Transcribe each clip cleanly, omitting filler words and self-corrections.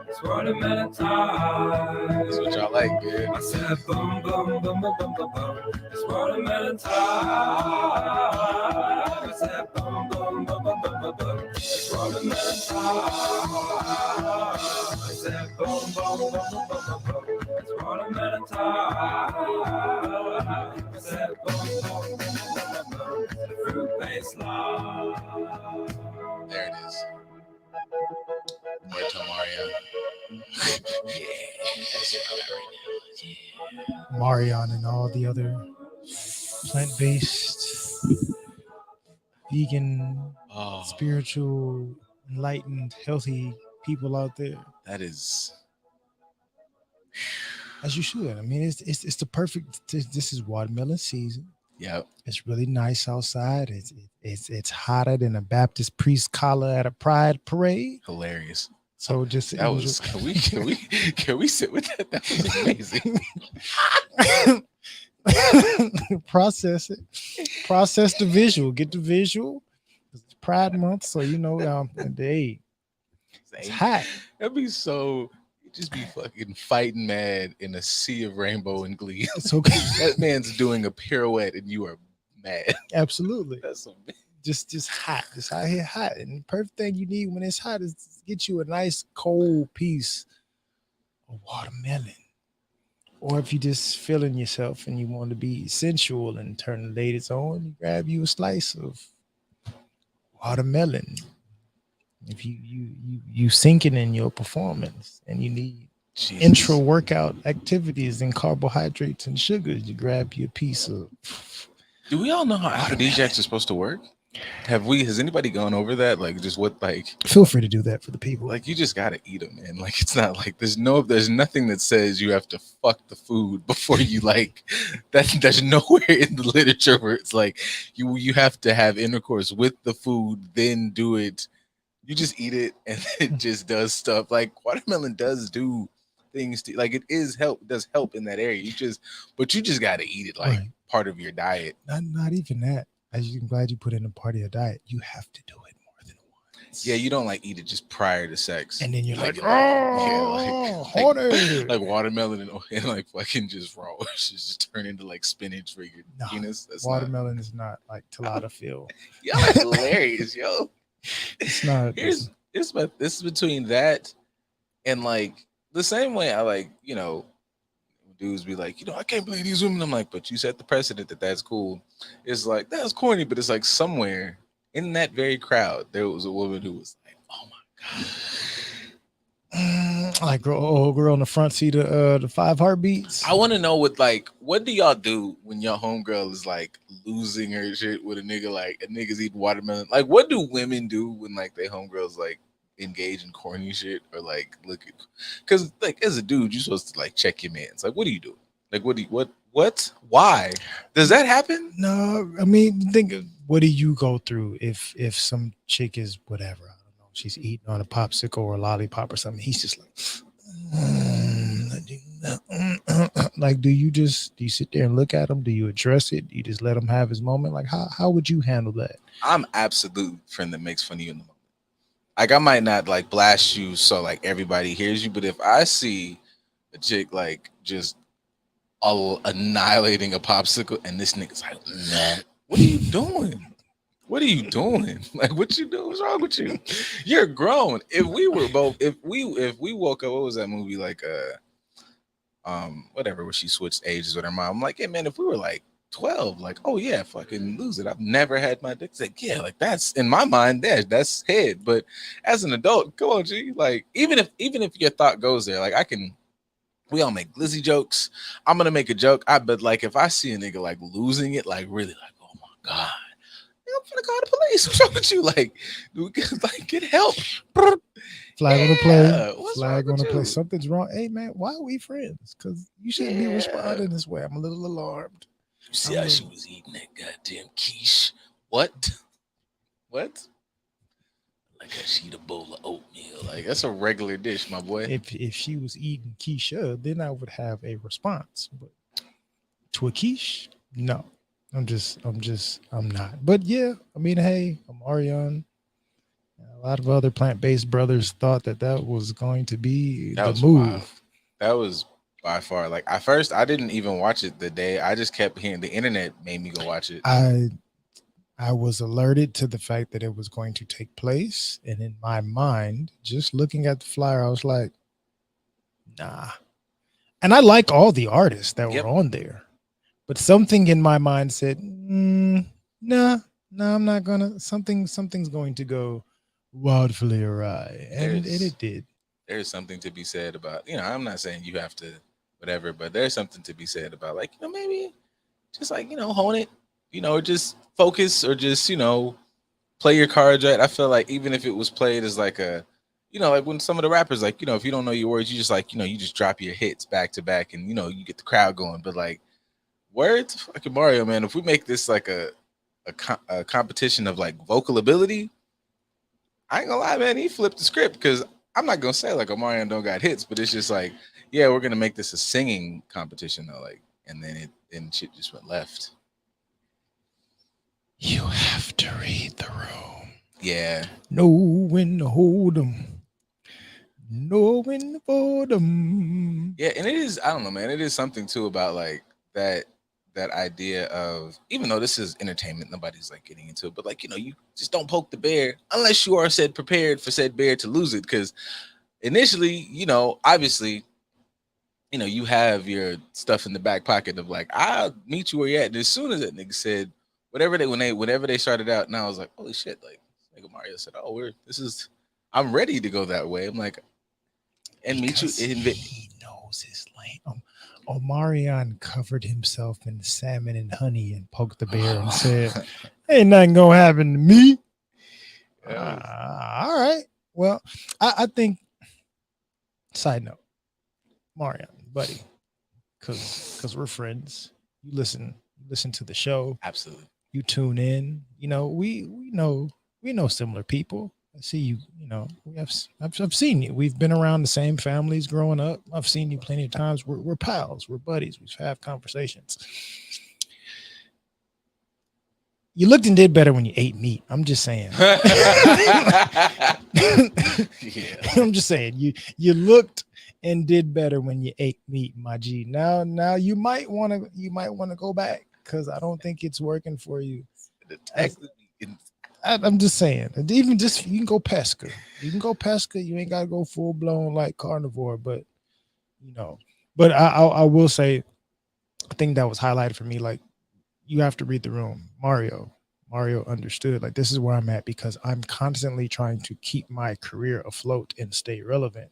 It's watermelon time. That's what y'all like, man. I said boom, boom, boom, boom, boom, boom, boom. It's watermelon time. I said boom, boom, boom, boom, boom, boom, boom. It's watermelon time. I said boom, boom, boom, boom, boom, boom, boom. It's watermelon time. I said boom, boom, boom, boom, boom, boom. The fruit-based love. There it is. Muerto Mario. Marion and all the other plant-based, vegan, Oh, spiritual, enlightened, healthy people out there. that is. As you should. I mean, it's the perfect. This is watermelon season. Yep. It's really nice outside. It's hotter than a Baptist priest collar at a pride parade. Hilarious. So just That was. Can we sit with that? That was amazing. process it. Process the visual. Get the visual. It's Pride Month, so hey, it's hot. That'd be so. You'd just be fucking fighting mad in a sea of rainbow and glee. It's okay. That man's doing a pirouette and you are mad. Absolutely. That's amazing. Just hot. Just out here hot. And the perfect thing you need when it's hot is to get you a nice cold piece of watermelon. Or if you just feeling yourself and you want to be sensual and turn the ladies on, you grab you a slice of watermelon. If you sinking in your performance and you need Jesus. intra workout activities and carbohydrates and sugars, you grab you a piece of. Do we all know how aphrodisiacs are supposed to work? Has anybody gone over that? Like, just what, like, Feel free to do that for the people. like, you just gotta eat them, man. Like, it's not like there's nothing that says you have to fuck the food before you like that. There's nowhere in the literature where it's like you have to have intercourse with the food, then do it. You just eat it and it just does stuff. Like, watermelon does do things to, like, does help in that area. But you just gotta eat it like Right. part of your diet. Not even that. I'm glad you put in a part of your diet. You have to do it more than once. Yeah, you don't like eat it just prior to sex. And then you're like, yeah, harder. like watermelon and like fucking just raw. It's just turn into like spinach for your No, penis. That's watermelon is not like Talata feel. Y'all are hilarious, yo. It's not. This is between that and like the same way I like, dudes be like, I can't believe these women. I'm like, but you set the precedent that's cool. It's like, that's corny, but it's like somewhere in that very crowd, there was a woman who was like, oh my God. Like girl on the front seat of the 5 Heartbeats. I want to know what do y'all do when your homegirl is like losing her shit with a nigga, like a nigga's eating watermelon? Like, what do women do when like their homegirls like engage in corny shit or like look at, because like as a dude you're supposed to like check your mans. Like, what do you do? Like, why does that happen? No, I mean, think of what do you go through if some chick is whatever, I don't know, she's eating on a popsicle or a lollipop or something, he's just like, do you sit there and look at him? Do you address it? Do you just let him have his moment? Like, how would you handle that? I'm absolute friend that makes fun of you in the moment. Like, I might not like blast you so like everybody hears you, but if I see a chick like just annihilating a popsicle and this nigga's like, nah, what are you doing? What are you doing? Like, what you doing? What's wrong with you? You're grown. If we woke up, what was that movie? Like whatever, where she switched ages with her mom. I'm like, hey man, if we were like 12, like, oh yeah, fucking lose it. I've never had my dick. It's like, yeah, like that's in my mind, that's head. But as an adult, come on, G. Like, even if your thought goes there, like I can We all make glizzy jokes. I'm gonna make a joke. But like if I see a nigga like losing it, like really like, oh my god, nigga, I'm finna call the police. What's wrong with you? Like, do we get like get help? Flag on the play. Yeah, what's wrong Flag on with the play. you? Something's wrong. Hey man, why are we friends? Because you shouldn't be Yeah. responding this way. I'm a little alarmed. You see I'm how a she little- was eating that goddamn quiche? What? What? Like a sheet of bowl of oatmeal. Like that's a regular dish, my boy. if she was eating Keisha, then I would have a response. But to a quiche, no. I'm not. But yeah, I mean, hey, I'm Ariane. A lot of other plant-based brothers thought that that was going to be That the was wild. move. That was by far like at first I didn't even watch it the day. I just kept hearing the internet made me go watch it. I was alerted to the fact that it was going to take place, and in my mind, just looking at the flyer, I was like, nah. And I like all the artists that Yep. were on there, but something in my mind said, nah, I'm not gonna. Something's going to go wildly awry, and There's it did. there's something to be said about, I'm not saying you have to whatever, but there's something to be said about like, maybe just like, hone it, or just focus or just, play your cards right. I feel like even if it was played as like a, like when some of the rappers, like, if you don't know your words, you just like, you just drop your hits back to back and, you get the crowd going. But like, words, fucking Mario, man, if we make this like a competition of like vocal ability, I ain't gonna lie, man, he flipped the script because I'm not gonna say like Omarion don't got hits, but it's just like, yeah, we're gonna make this a singing competition though, like, and then shit just went left. You have to read the room. Yeah. Know when to hold them. Know when to fold them. Yeah, and it is, I don't know, man. It is something too about like that idea of, even though this is entertainment, nobody's like getting into it, but like, you just don't poke the bear unless you are said prepared for said bear to lose it. Cause initially, obviously, you have your stuff in the back pocket of like, I'll meet you where you're at. And as soon as that nigga said whenever they started out, now I was like, holy shit, like Mario said, oh, I'm ready to go that way. I'm like, and Because meet you. he knows his lane. Omarion covered himself in salmon and honey and poked the bear and said, "Ain't nothing gonna happen to me." All right. Well, I think. Side note, Marion, buddy, because we're friends. You listen to the show. Absolutely. You tune in. We know similar people. I see you. I've seen you. We've been around the same families growing up. I've seen you plenty of times. We're pals. We're buddies. We've had conversations. You looked and did better when you ate meat. I'm just saying. Yeah. I'm just saying. You looked and did better when you ate meat, my G. Now you might want to go back because I don't think it's working for you. I'm just saying. Even just you can go pesca. You ain't gotta go full blown like carnivore, but But I will say, I think that was highlighted for me. Like, you have to read the room. Mario understood. Like, this is where I'm at because I'm constantly trying to keep my career afloat and stay relevant.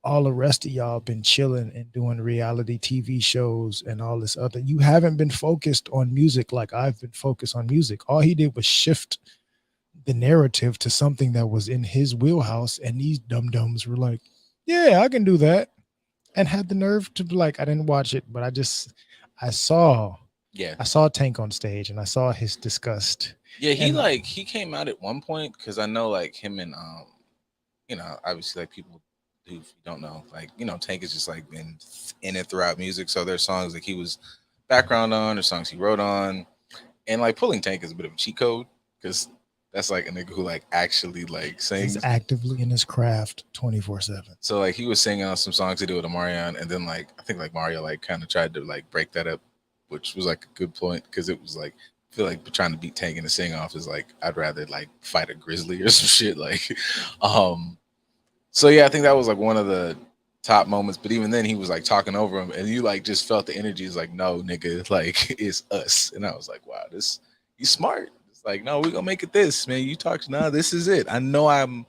All the rest of y'all been chilling and doing reality TV shows and all this other. You haven't been focused on music like I've been focused on music. All he did was shift the narrative to something that was in his wheelhouse, and these dum-dums were like, yeah, I can do that, and had the nerve to be like, I didn't watch it, but I saw Tank on stage and I saw his disgust. Yeah, he came out at one point because I know like him and obviously like people who you don't know, like, Tank has just like been in it throughout music. So there's songs like he was background on or songs he wrote on. And like pulling Tank is a bit of a cheat code because that's like a nigga who like actually like sings. He's actively in his craft 24/7. So like he was singing on some songs he did with Omarion, and then like I think like Mario like kind of tried to like break that up, which was like a good point because it was like I feel like trying to beat Tank in the sing off is like I'd rather like fight a grizzly or some shit like, so yeah, I think that was like one of the top moments. But even then, he was like talking over him, and you like just felt the energy. Is like, no, nigga, like it's us. And I was like, wow, he's smart. It's like, no, we gonna make it this, man. You talk, nah, this is it. I know I'm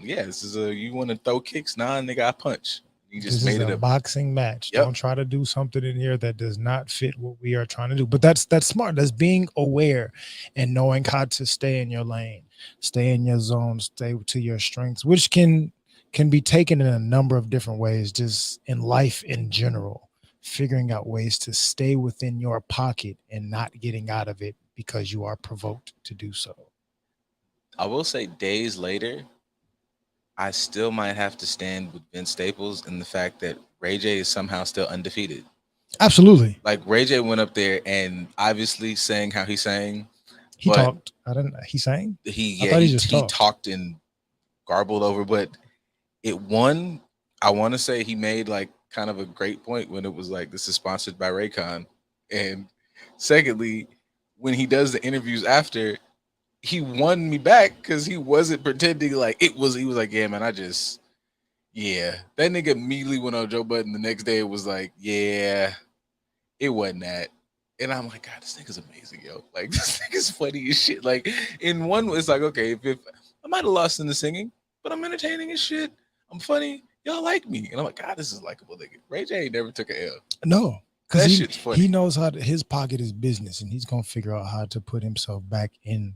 yeah, this is you want to throw kicks, nah, nigga, I punch. You just This is made it a a boxing match. yep. Don't try to do something in here that does not fit what we are trying to do. But that's smart. That's being aware and knowing how to stay in your lane, stay in your zone, stay to your strengths, which can be taken in a number of different ways, just in life in general. Figuring out ways to stay within your pocket and not getting out of it because you are provoked to do so. I will say days later, I still might have to stand with Vince Staples in the fact that Ray J is somehow still undefeated. Absolutely. Like Ray J went up there and obviously sang how he sang, He but talked. I didn't he sang? he I yeah thought he just he talked. talked and garbled over, but it won. I want to say he made like kind of a great point when it was like this is sponsored by Raycon, and secondly, when he does the interviews after, he won me back because he wasn't pretending like it was. He was like, yeah, man, I just yeah. That nigga immediately went on Joe Budden the next day. It was like, yeah, it wasn't that. And I'm like, God, this nigga's amazing, yo. Like, this nigga's funny as shit. Like, in one, it's like, okay, if I might have lost in the singing, but I'm entertaining as shit. I'm funny. Y'all like me. And I'm like, God, this is likable nigga. Ray J ain't never took an L. No, because That he shit's funny. he knows how to, his pocket is business, and he's gonna figure out how to put himself back in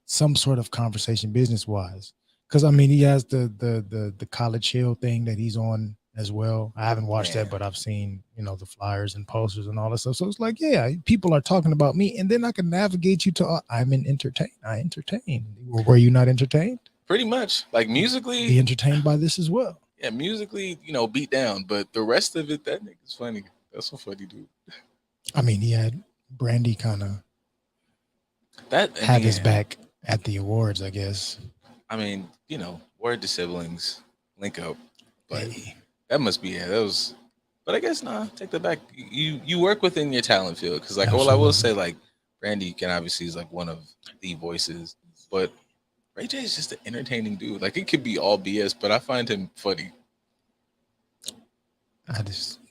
some sort of conversation business wise. Because I mean, he has the college hill thing that he's on as well. I haven't watched Man. that, but I've seen the flyers and posters and all that stuff. So it's like, yeah, people are talking about me, and then I can navigate you to I'm an entertain. I entertain. Were you not entertained? Pretty much. Like, musically, Be entertained by this as well. yeah, musically, beat down. But the rest of it, that nigga's funny. That's a funny dude. I mean, he had Brandy kind of That have his yeah. back at the awards, I guess. I mean, word to siblings, link up. But Hey, that must be yeah. That was. But I guess nah. Take that back. You work within your talent field because like all I will say absolutely. like Brandy can obviously is like one of the voices, but Ray J is just an entertaining dude. Like it could be all BS, but I find him funny.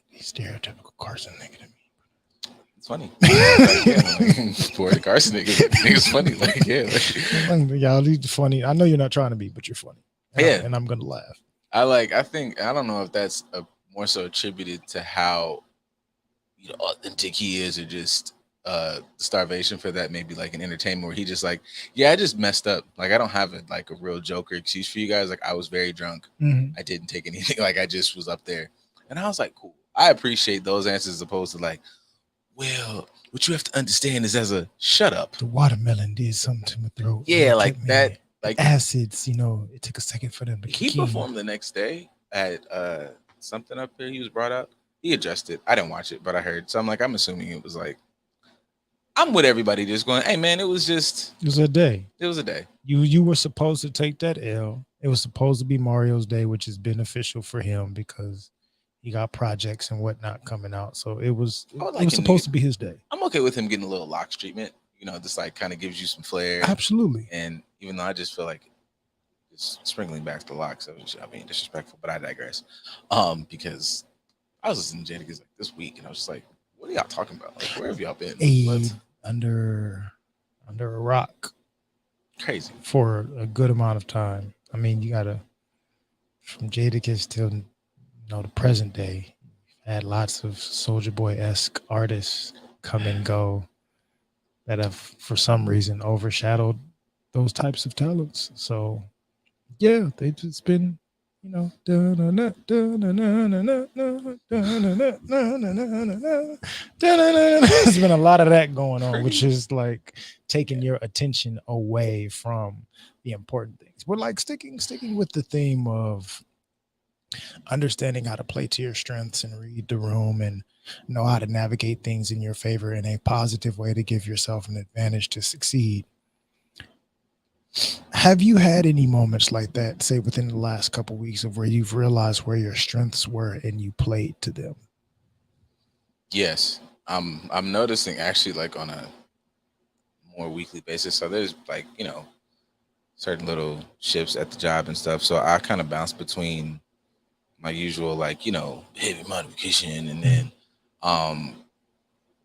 He's stereotypical Carson nigga to It's funny. Like, yeah, like, for the Carson nigga's funny. Like yeah, me. Y'all, he's funny. I know you're not trying to be, but you're funny. Yeah. And I'm gonna laugh. I think I don't know if that's more so attributed to how authentic he is or just starvation for that maybe like an entertainment where he just like yeah I just messed up like I don't have like a real joke or excuse for you guys like I was very drunk. Mhm. I didn't take anything like I just was up there and I was like cool. I appreciate those answers as opposed to like well what you have to understand is as a shut up The watermelon did something to my throat. yeah It like kept me- that the like acids. It took a second for them to he kick in. performed the next day at something up there he was brought out he adjusted I didn't watch it but I heard so I'm like I'm assuming it was like I'm with everybody just going, hey man, it was It was a day. a day. You were supposed to take that L. It was supposed to be Mario's day, which is beneficial for him because he got projects and whatnot coming out. So it was supposed to be his day. I'm okay with him getting a little locks treatment. Just like kind of gives you some flair. Absolutely. And even though I just feel like it's sprinkling back to locks, I mean disrespectful, but I digress. Because I was listening to Jadakiss like this week and I was just like, what are y'all talking about? Like where have y'all been? Under a rock. Crazy. For a good amount of time. I mean, you gotta from Jadakiss till the present day, had lots of Soulja Boy-esque artists come and go that have for some reason overshadowed those types of talents. So yeah, they've just been there's been a lot of that going on, which is like taking your attention away from the important things. But like sticking with the theme of understanding how to play to your strengths and read the room and know how to navigate things in your favor in a positive way to give yourself an advantage to succeed. Have you had any moments like that, say within the last couple of weeks, of where you've realized where your strengths were and you played to them? Yes. I'm noticing actually like on a more weekly basis. So there's like, certain little shifts at the job and stuff. So I kind of bounce between my usual like, heavy modification and then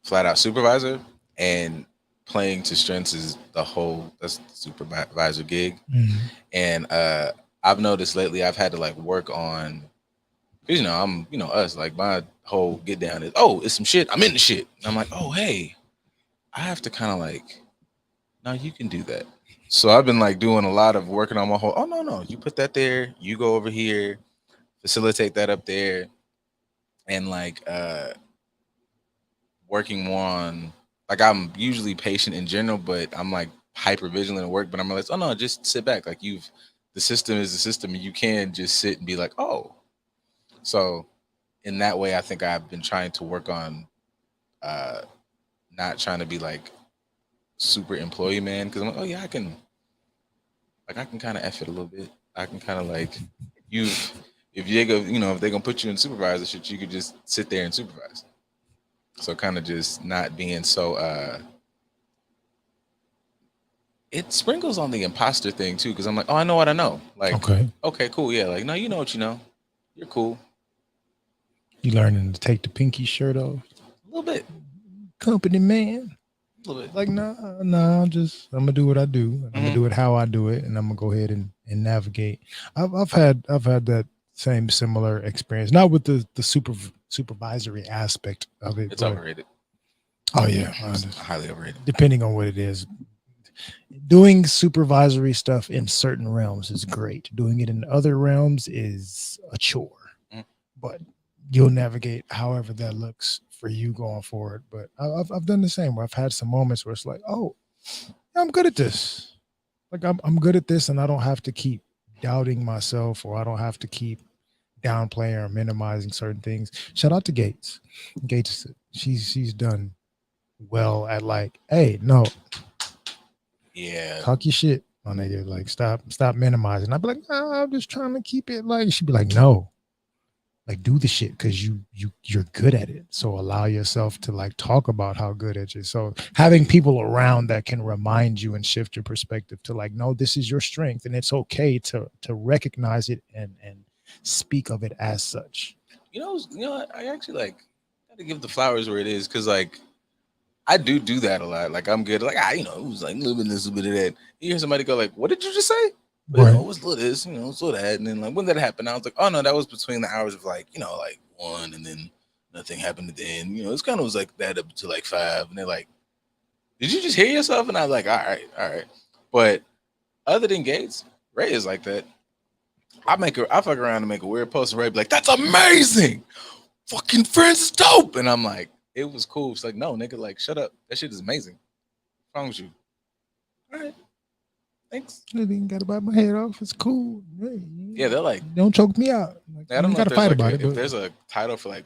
flat out supervisor and playing to strengths is that's the supervisor gig. Mm-hmm. And I've noticed lately I've had to like work on Because I'm us. Like my whole get down is, oh, it's some shit. I'm in the shit. And I'm like, oh hey, I have to kind of like, no, you can do that. So I've been like doing a lot of working on my whole. Oh no, you put that there. You go over here, facilitate that up there, and like working more on. Like I'm usually patient in general, but I'm like hyper vigilant at work. But I'm like, oh no, just sit back. Like the system is the system, and you can just sit and be like, oh. So in that way, I think I've been trying to work on uh not trying to be like super employee man because I'm like, oh yeah, I can kind of F it a little bit. I can kind of like you if you go, if they're gonna put you in supervisor shit, you could just sit there and supervise. So kind of just not being so it sprinkles on the imposter thing too, because I'm like, oh, I know what I know. Like, Okay. okay, cool, yeah. Like, no, you know what you know. You're cool. You learning to take the pinky shirt off? A little bit. Company man. A little bit. Like, nah, I'm gonna do what I do. I'm gonna do it how I do it, and I'm gonna go ahead and navigate. I've had that same similar experience, not with the supervisory aspect of it. It's overrated. Oh yeah, It's highly overrated. depending on what it is. Doing supervisory stuff in certain realms is great. Doing it in other realms is a chore, but you'll navigate however that looks for you going forward. But I've done the same where I've had some moments where it's like, oh, I'm good at this. Like I'm good at this, and I don't have to keep doubting myself, or I don't have to keep downplaying or minimizing certain things. Shout out to Gates. Gates, she's done well at like, hey, no, yeah, talk your shit on nigga. Like stop minimizing. I'd be like, nah, I'm just trying to keep it like. She'd be like, no, like do the shit because you're good at it. So allow yourself to like talk about how good at you. So having people around that can remind you and shift your perspective to like, no, this is your strength, and it's okay to recognize it and speak of it as such. I actually like gotta give the flowers where it is because like I do that a lot. Like I'm good. Like it was like a little bit of this, a little bit of that. You hear somebody go like, "What did you just say?" But, Right. it was a little this, it was a little that, and then like when that happened, I was like, "Oh no, that was between the hours of like like 1, and then nothing happened at the end." It's kind of was like that up to like 5, and they're like, "Did you just hear yourself?" And I was like, "All right." But other than Gates, Ray is like that. I fuck around and make a weird post, and Ray be like, "That's amazing, fucking Friends is dope," and I'm like, "It was cool." It's like, no, nigga, like, shut up. That shit is amazing. What's wrong with you? All right, thanks. I didn't gotta bite my head off. It's cool. Hey, Yeah, they're like, don't choke me out. Like, I don't you know if gotta there's fight like about it. if But there's a title for like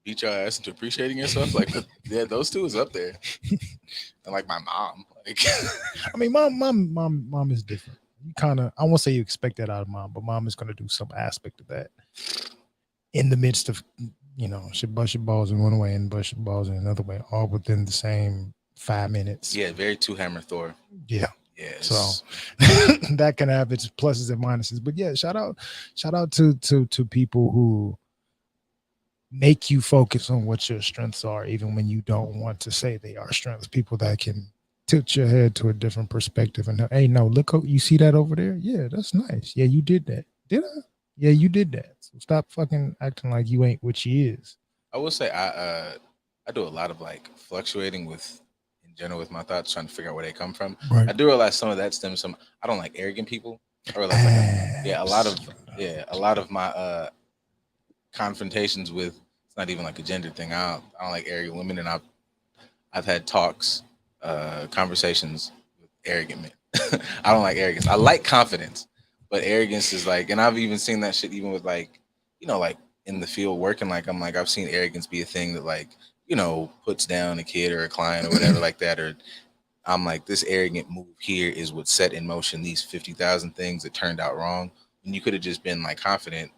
beat your ass into appreciating yourself. Like, yeah, those two is up there. And like my mom, like, I mean, mom is different. You kind of, I won't say you expect that out of mom, but mom is going to do some aspect of that in the midst of, she bust your balls in one way and bust your balls in another way, all within the same 5 minutes. yeah, very two hammer Thor. Yeah. Yes. So that can have its pluses and minuses. But yeah, shout out to people who make you focus on what your strengths are, even when you don't want to say they are strengths. People that can tilt your head to a different perspective and hey, no, look, you see that over there? Yeah, that's nice. Yeah, you did that. Did I? Yeah, you did that. So stop fucking acting like you ain't what you is. I will say I do a lot of like fluctuating with in general with my thoughts, trying to figure out where they come from. Right. I do realize some of that stems from I don't like arrogant people. I realize a lot of my confrontations with it's not even like a gender thing. I don't like arrogant women, and I've had talks, conversations with arrogant men. I don't like arrogance. I like confidence, but arrogance is like, and I've even seen that shit even with like, like in the field working. Like I'm like I've seen arrogance be a thing that like puts down a kid or a client or whatever like that. Or I'm like this arrogant move here is what set in motion these 50,000 things that turned out wrong. And you could have just been like confident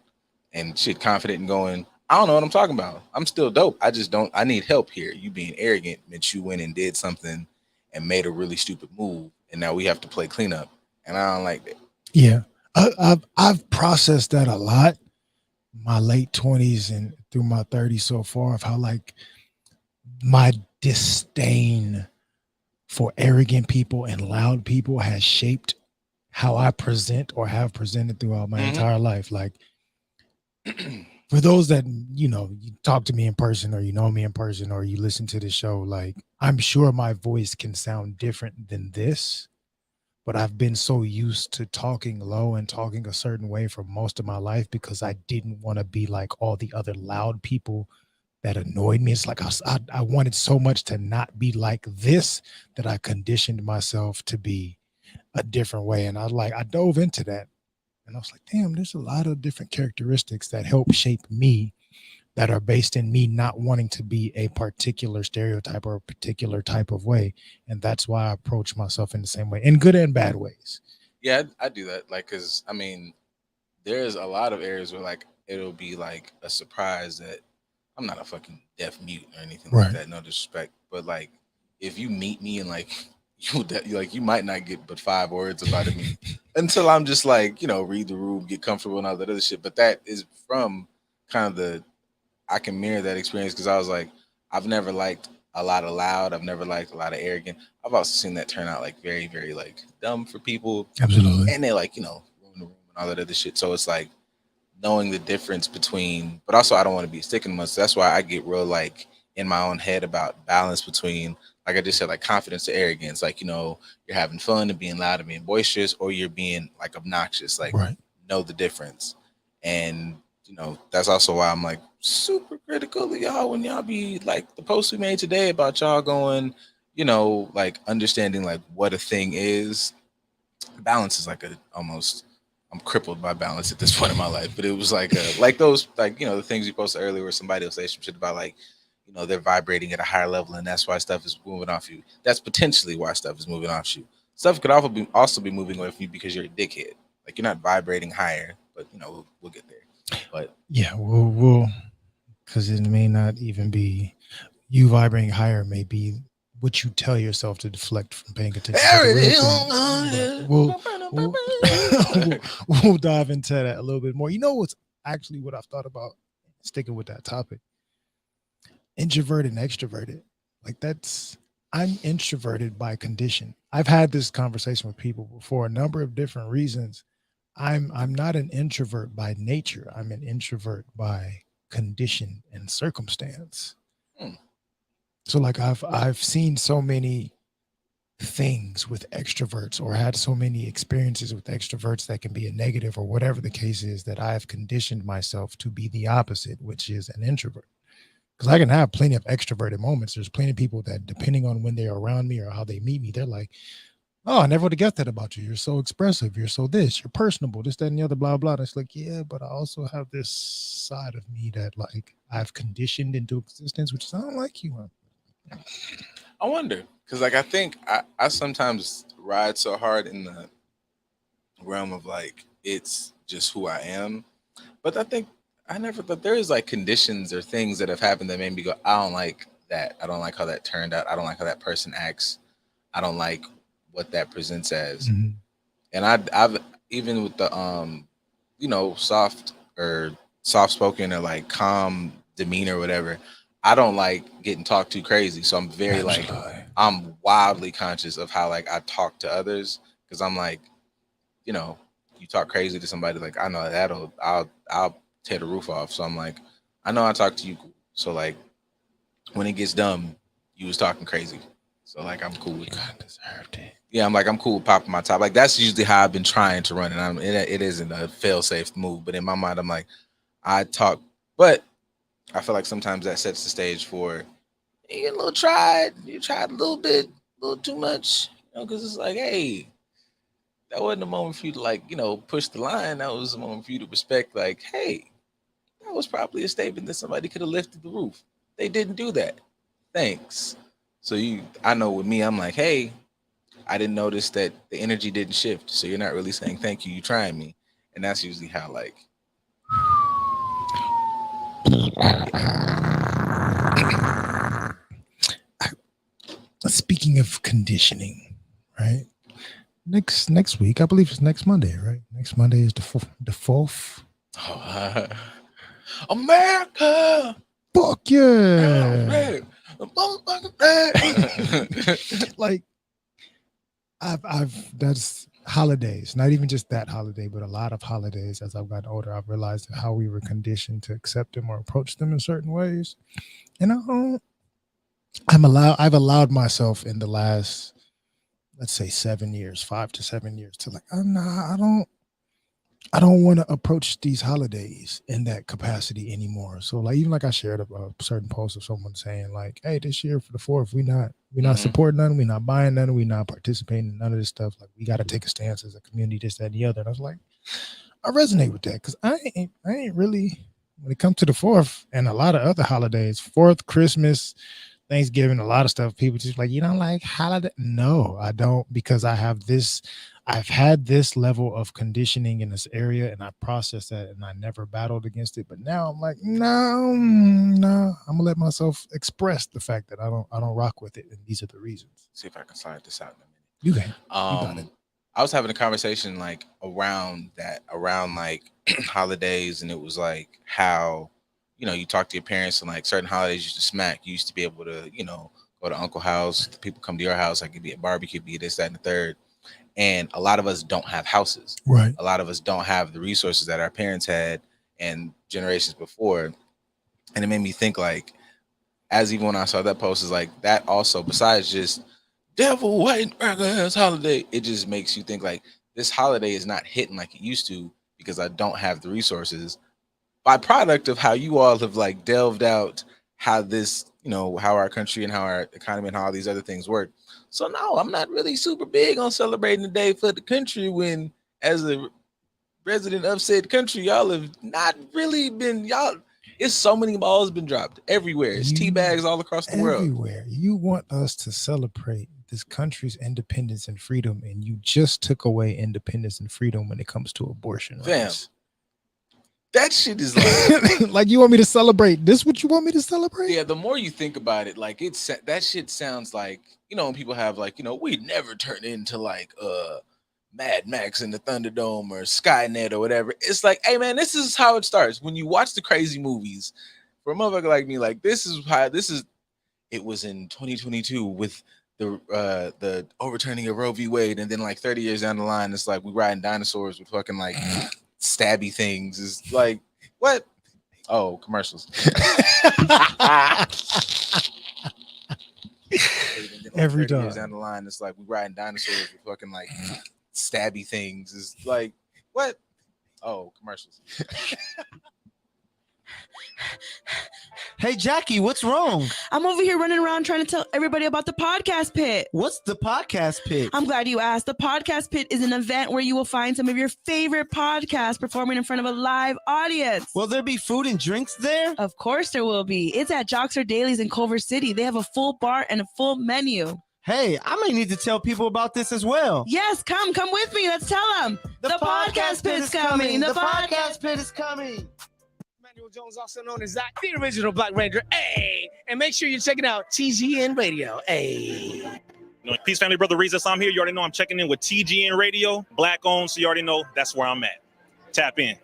and shit, confident and going, I don't know what I'm talking about. I'm still dope. I need help here. You being arrogant meant you went and did something and made a really stupid move. And now we have to play cleanup. And I don't like that. Yeah. I've processed that a lot. My late 20s and through my 30s so far of how like my disdain for arrogant people and loud people has shaped how I present or have presented throughout my entire life. Like For those that, you know, you talk to me in person or you know me in person or you listen to the show, like I'm sure my voice can sound different than this, but I've been so used to talking low and talking a certain way for most of my life because I didn't want to be like all the other loud people that annoyed me. It's like I wanted so much to not be like this that I conditioned myself to be a different way. And I dove into that and I was like, damn, there's a lot of different characteristics that help shape me that are based in me not wanting to be a particular stereotype or a particular type of way. And that's why I approach myself in the same way, in good and bad ways. Yeah, I do that. Like, cause I mean, there's a lot of areas where like it'll be like a surprise that I'm not a fucking deaf mute or anything like Right. that. No disrespect, but like if you meet me and like you might not get but 5 words about me until I'm just like read the room, get comfortable, and all that other shit. But that is from kind of the I can mirror that experience because I was like I've never liked a lot of loud. I've never liked a lot of arrogant. I've also seen that turn out like very very like dumb for people, Absolutely. and they like ruin the room and all that other shit. So it's like knowing the difference between, but also I don't want to be sticking much. So that's why I get real like in my own head about balance between, like I just said, like confidence to arrogance. Like, you're having fun and being loud and being boisterous, or you're being like obnoxious. Like, Right. know the difference. And, that's also why I'm like super critical of y'all when y'all be like the post we made today about y'all going, like understanding like what a thing is. Balance is like a almost I'm crippled by balance at this point in my life. But it was like like those like the things you posted earlier where somebody will say some shit about like they're vibrating at a higher level and that's why stuff is moving off you. That's potentially why stuff is moving off you. Stuff could also be moving away from you because you're a dickhead. Like you're not vibrating higher, but we'll get there. But Yeah, we'll because it may not even be you vibrating higher, may be what you tell yourself to deflect from paying attention to the real thing. But we'll dive into that a little bit more. You know what's actually what I've thought about sticking with that topic? Introverted and extroverted. Like I'm introverted by condition. I've had this conversation with people before, a number of different reasons. I'm not an introvert by nature. I'm an introvert by condition and circumstance. Hmm. So like I've seen so many things with extroverts or had so many experiences with extroverts that can be a negative or whatever the case is that I've conditioned myself to be the opposite, which is an introvert. Because I can have plenty of extroverted moments. There's plenty of people that, depending on when they're around me or how they meet me, they're like, oh, I never would have guessed that about you. You're so expressive. You're so this. You're personable. This, that, and the other, blah, blah. And it's like, yeah, but I also have this side of me that like I've conditioned into existence, which is I don't like you. I wonder because like I think I sometimes ride so hard in the realm of like it's just who I am. But I think I never thought there is like conditions or things that have happened that made me go, I don't like that. I don't like how that turned out. I don't like how that person acts. I don't like what that presents as. Mm-hmm. And I've even with the soft or soft spoken or like calm demeanor or whatever, I don't like getting talked to crazy. So I'm very like I'm wildly conscious of how like I talk to others because I'm like, you talk crazy to somebody, like I know I'll tear the roof off. So I'm like, I know I talk to you cool. So like when it gets dumb, you was talking crazy. So like I'm cool with you kind of deserved it. Yeah, I'm cool with popping my top. Like that's usually how I've been trying to run it. It isn't a fail safe move, but in my mind I'm like, I talk, but I feel like sometimes that sets the stage for you get a little tried. You tried a little bit, a little too much, because it's like, hey, that wasn't a moment for you to like, push the line. That was a moment for you to respect, like, hey, that was probably a statement that somebody could have lifted the roof. They didn't do that. Thanks. So I know with me, I'm like, hey, I didn't notice that the energy didn't shift. So you're not really saying thank you. You trying me, and that's usually how like. Speaking of conditioning, right? Next week, I believe it's next Monday, right? Next Monday is the fourth. Oh, America. Fuck yeah! Like I've holidays, not even just that holiday, but a lot of holidays. As I've gotten older, I've realized how we were conditioned to accept them or approach them in certain ways. And I've allowed myself in the last, let's say 7 years, 5 to 7 years, to like, I don't want to approach these holidays in that capacity anymore. So like, even like I shared a certain post of someone saying like, hey, this year for the 4th, we're not supporting none, we're not buying none, we're not participating in none of this stuff. Like, we got to take a stance as a community, this, that, and the other. And I was like, I resonate with that, because I ain't really, when it comes to the 4th and a lot of other holidays, 4th, Christmas, Thanksgiving, a lot of stuff, people just like, you don't like holiday? No, I don't, because I've had this level of conditioning in this area, and I processed that, and I never battled against it. But now I'm like, no, I'm gonna let myself express the fact that I don't rock with it, and these are the reasons. See if I can slide this out in a minute. You can. You got it. I was having a conversation like around like holidays, and it was like how, you know, you talk to your parents, and like certain holidays used to smack. You used to be able to, you know, go to Uncle's house, people come to your house, like it'd be a barbecue, be this, that, and the third. And a lot of us don't have houses. Right. A lot of us don't have the resources that our parents had and generations before. And it made me think, like, as even when I saw that post, is like that also, besides just devil white ass holiday, it just makes you think like this holiday is not hitting like it used to because I don't have the resources. Byproduct of how you all have like delved out how this, you know, how our country and how our economy and how all these other things work. So no, I'm not really super big on celebrating the day for the country when, as a resident of said country, y'all have not really been, it's so many balls been dropped everywhere. It's tea bags all across the world. Everywhere. You want us to celebrate this country's independence and freedom, and you just took away independence and freedom when it comes to abortion rights. That shit is like, like, you want me to celebrate this? What you want me to celebrate? Yeah, the more you think about it, like that shit sounds like, you know, when people have like, you know, we'd never turn into like Mad Max in the Thunderdome or Skynet or whatever. It's like, hey man, this is how it starts. When you watch the crazy movies, for a motherfucker like me, like it was in 2022 with the overturning of Roe v. Wade, and then like 30 years down the line, it's like we riding dinosaurs with fucking like stabby things. Is like, what? Oh, commercials. Every 30 time. years down the line, it's like we riding dinosaurs with fucking like stabby things. Is like, what? Oh, commercials. Hey, Jackie, what's wrong? I'm over here running around trying to tell everybody about the Podcast Pit. What's the Podcast Pit? I'm glad you asked. The Podcast Pit is an event where you will find some of your favorite podcasts performing in front of a live audience. Will there be food and drinks there? Of course there will be. It's at Joxer Dailies in Culver City. They have a full bar and a full menu. Hey, I may need to tell people about this as well. Yes, come with me. Let's tell them. The Podcast Pit is coming. The Podcast Pit is coming. Jones, also known as Zach, the original Black Ranger. Hey, and make sure you're checking out TGN Radio. Hey. Peace, family, brother Reezus. I'm here. You already know I'm checking in with TGN Radio, Black owned, so you already know that's where I'm at. Tap in.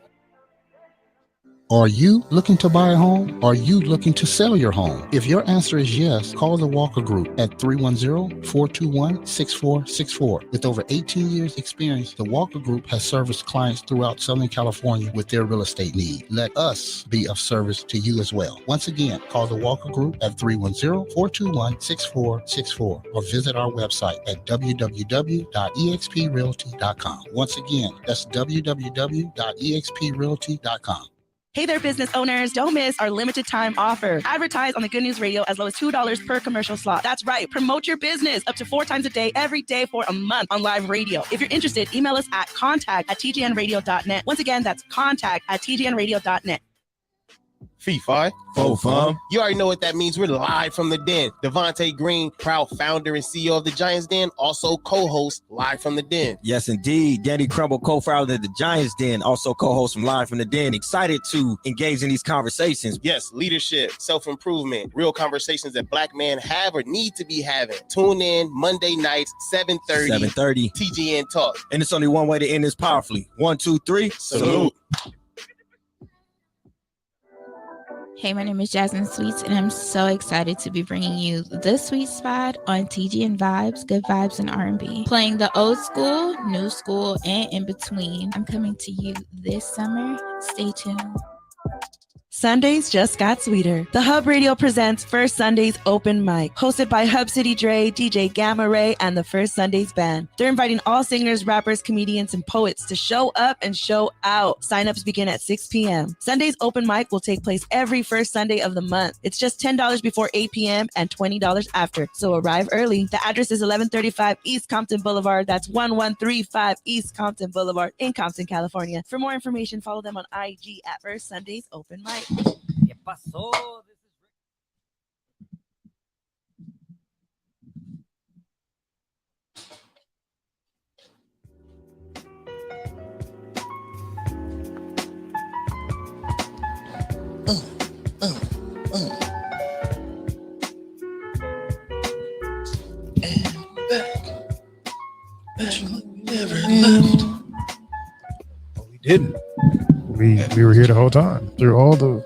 Are you looking to buy a home? Are you looking to sell your home? If your answer is yes, call the Walker Group at 310-421-6464. With over 18 years experience, the Walker Group has serviced clients throughout Southern California with their real estate need. Let us be of service to you as well. Once again, call the Walker Group at 310-421-6464 or visit our website at www.exprealty.com. Once again, that's www.exprealty.com. Hey there, business owners. Don't miss our limited time offer. Advertise on the Good News Radio as low as $2 per commercial slot. That's right. Promote your business up to 4 times a day, every day for a month on live radio. If you're interested, email us at contact@tgnradio.net. Once again, that's contact@tgnradio.net. Fee fi, fo fum. You already know what that means. We're live from the den. Devontae Green, proud founder and CEO of the Giants Den, also co-host Live from the Den. Yes, indeed. Danny Crumble, co-founder of the Giants Den, also co-host from Live from the Den. Excited to engage in these conversations. Yes, leadership, self-improvement, real conversations that Black men have or need to be having. Tune in Monday nights, 7:30. TGN Talk. And it's only one way to end this powerfully. 1, 2, 3. Salute. Hey, my name is Jasmine Sweets, and I'm so excited to be bringing you The Sweet Spot on TGN Vibes, Good Vibes, and R&B. Playing the old school, new school, and in between. I'm coming to you this summer. Stay tuned. Sundays just got sweeter. The Hub Radio presents First Sundays Open Mic, hosted by Hub City Dre, DJ Gamma Ray, and the First Sundays Band. They're inviting all singers, rappers, comedians, and poets to show up and show out. Sign-ups begin at 6 p.m. Sundays Open Mic will take place every first Sunday of the month. It's just $10 before 8 p.m. and $20 after, so arrive early. The address is 1135 East Compton Boulevard. That's 1135 East Compton Boulevard in Compton, California. For more information, follow them on IG at First Sundays Open Mic. ¿Qué pasó? We didn't. We were here the whole time through all the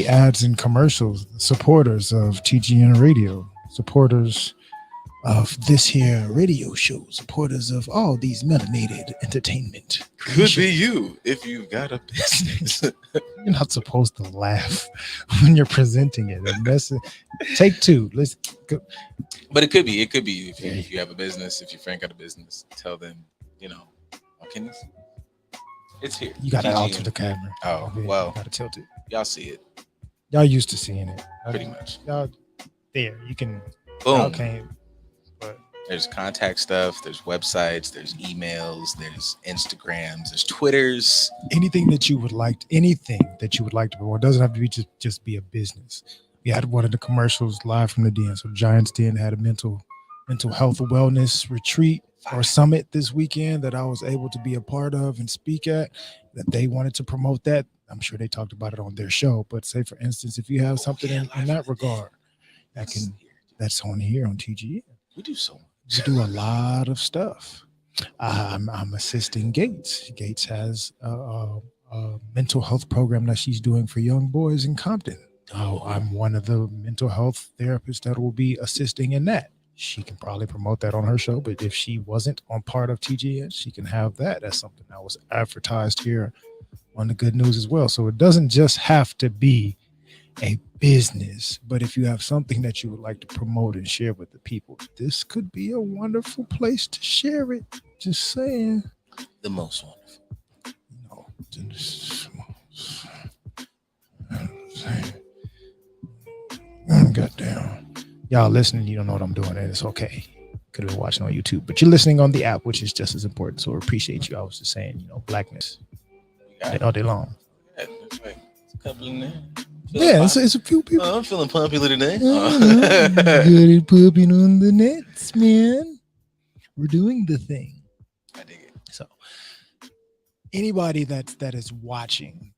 ads and commercials. Supporters of TGN Radio, supporters of this here radio show, supporters of all these melanated entertainment. Could be you if you've got a business. You're not supposed to laugh when you're presenting it. A message. Take two. Let's go. But it could be you if you have a business. If your friend got a business, tell them, can you? It's here. You got to alter the camera. Oh, well. You got to tilt it. Y'all see it. Y'all used to seeing it. Pretty much. Y'all there. You can. Boom. Y'all came. But there's contact stuff. There's websites. There's emails. There's Instagrams. There's Twitters. Anything that you would like to promote. It doesn't have to be just be a business. We had one of the commercials live from the Den. So Giants Den had a mental health wellness retreat or summit this weekend that I was able to be a part of and speak at, that they wanted to promote that. I'm sure they talked about it on their show, but say for instance, if you have something in that regard, that's on here on TGN. We do so much. We do a lot of stuff. I'm assisting Gates. Gates has a mental health program that she's doing for young boys in Compton. I'm one of the mental health therapists that will be assisting in that. She can probably promote that on her show, but if she wasn't on part of TGN, she can have that. That's something that was advertised here on the Good News as well. So it doesn't just have to be a business, but if you have something that you would like to promote and share with the people, this could be a wonderful place to share it. Just saying. The most wonderful. Goddamn. Y'all listening, you don't know what I'm doing, and it's okay. Could have been watching on YouTube, but you're listening on the app, which is just as important. So I appreciate you. I was just saying, blackness all day long. Yeah, that's right. It's a couple in there. Yeah, it's a few people. I'm feeling popular today. Good pooping on the nets, man. We're doing the thing. I dig it. So anybody that is watching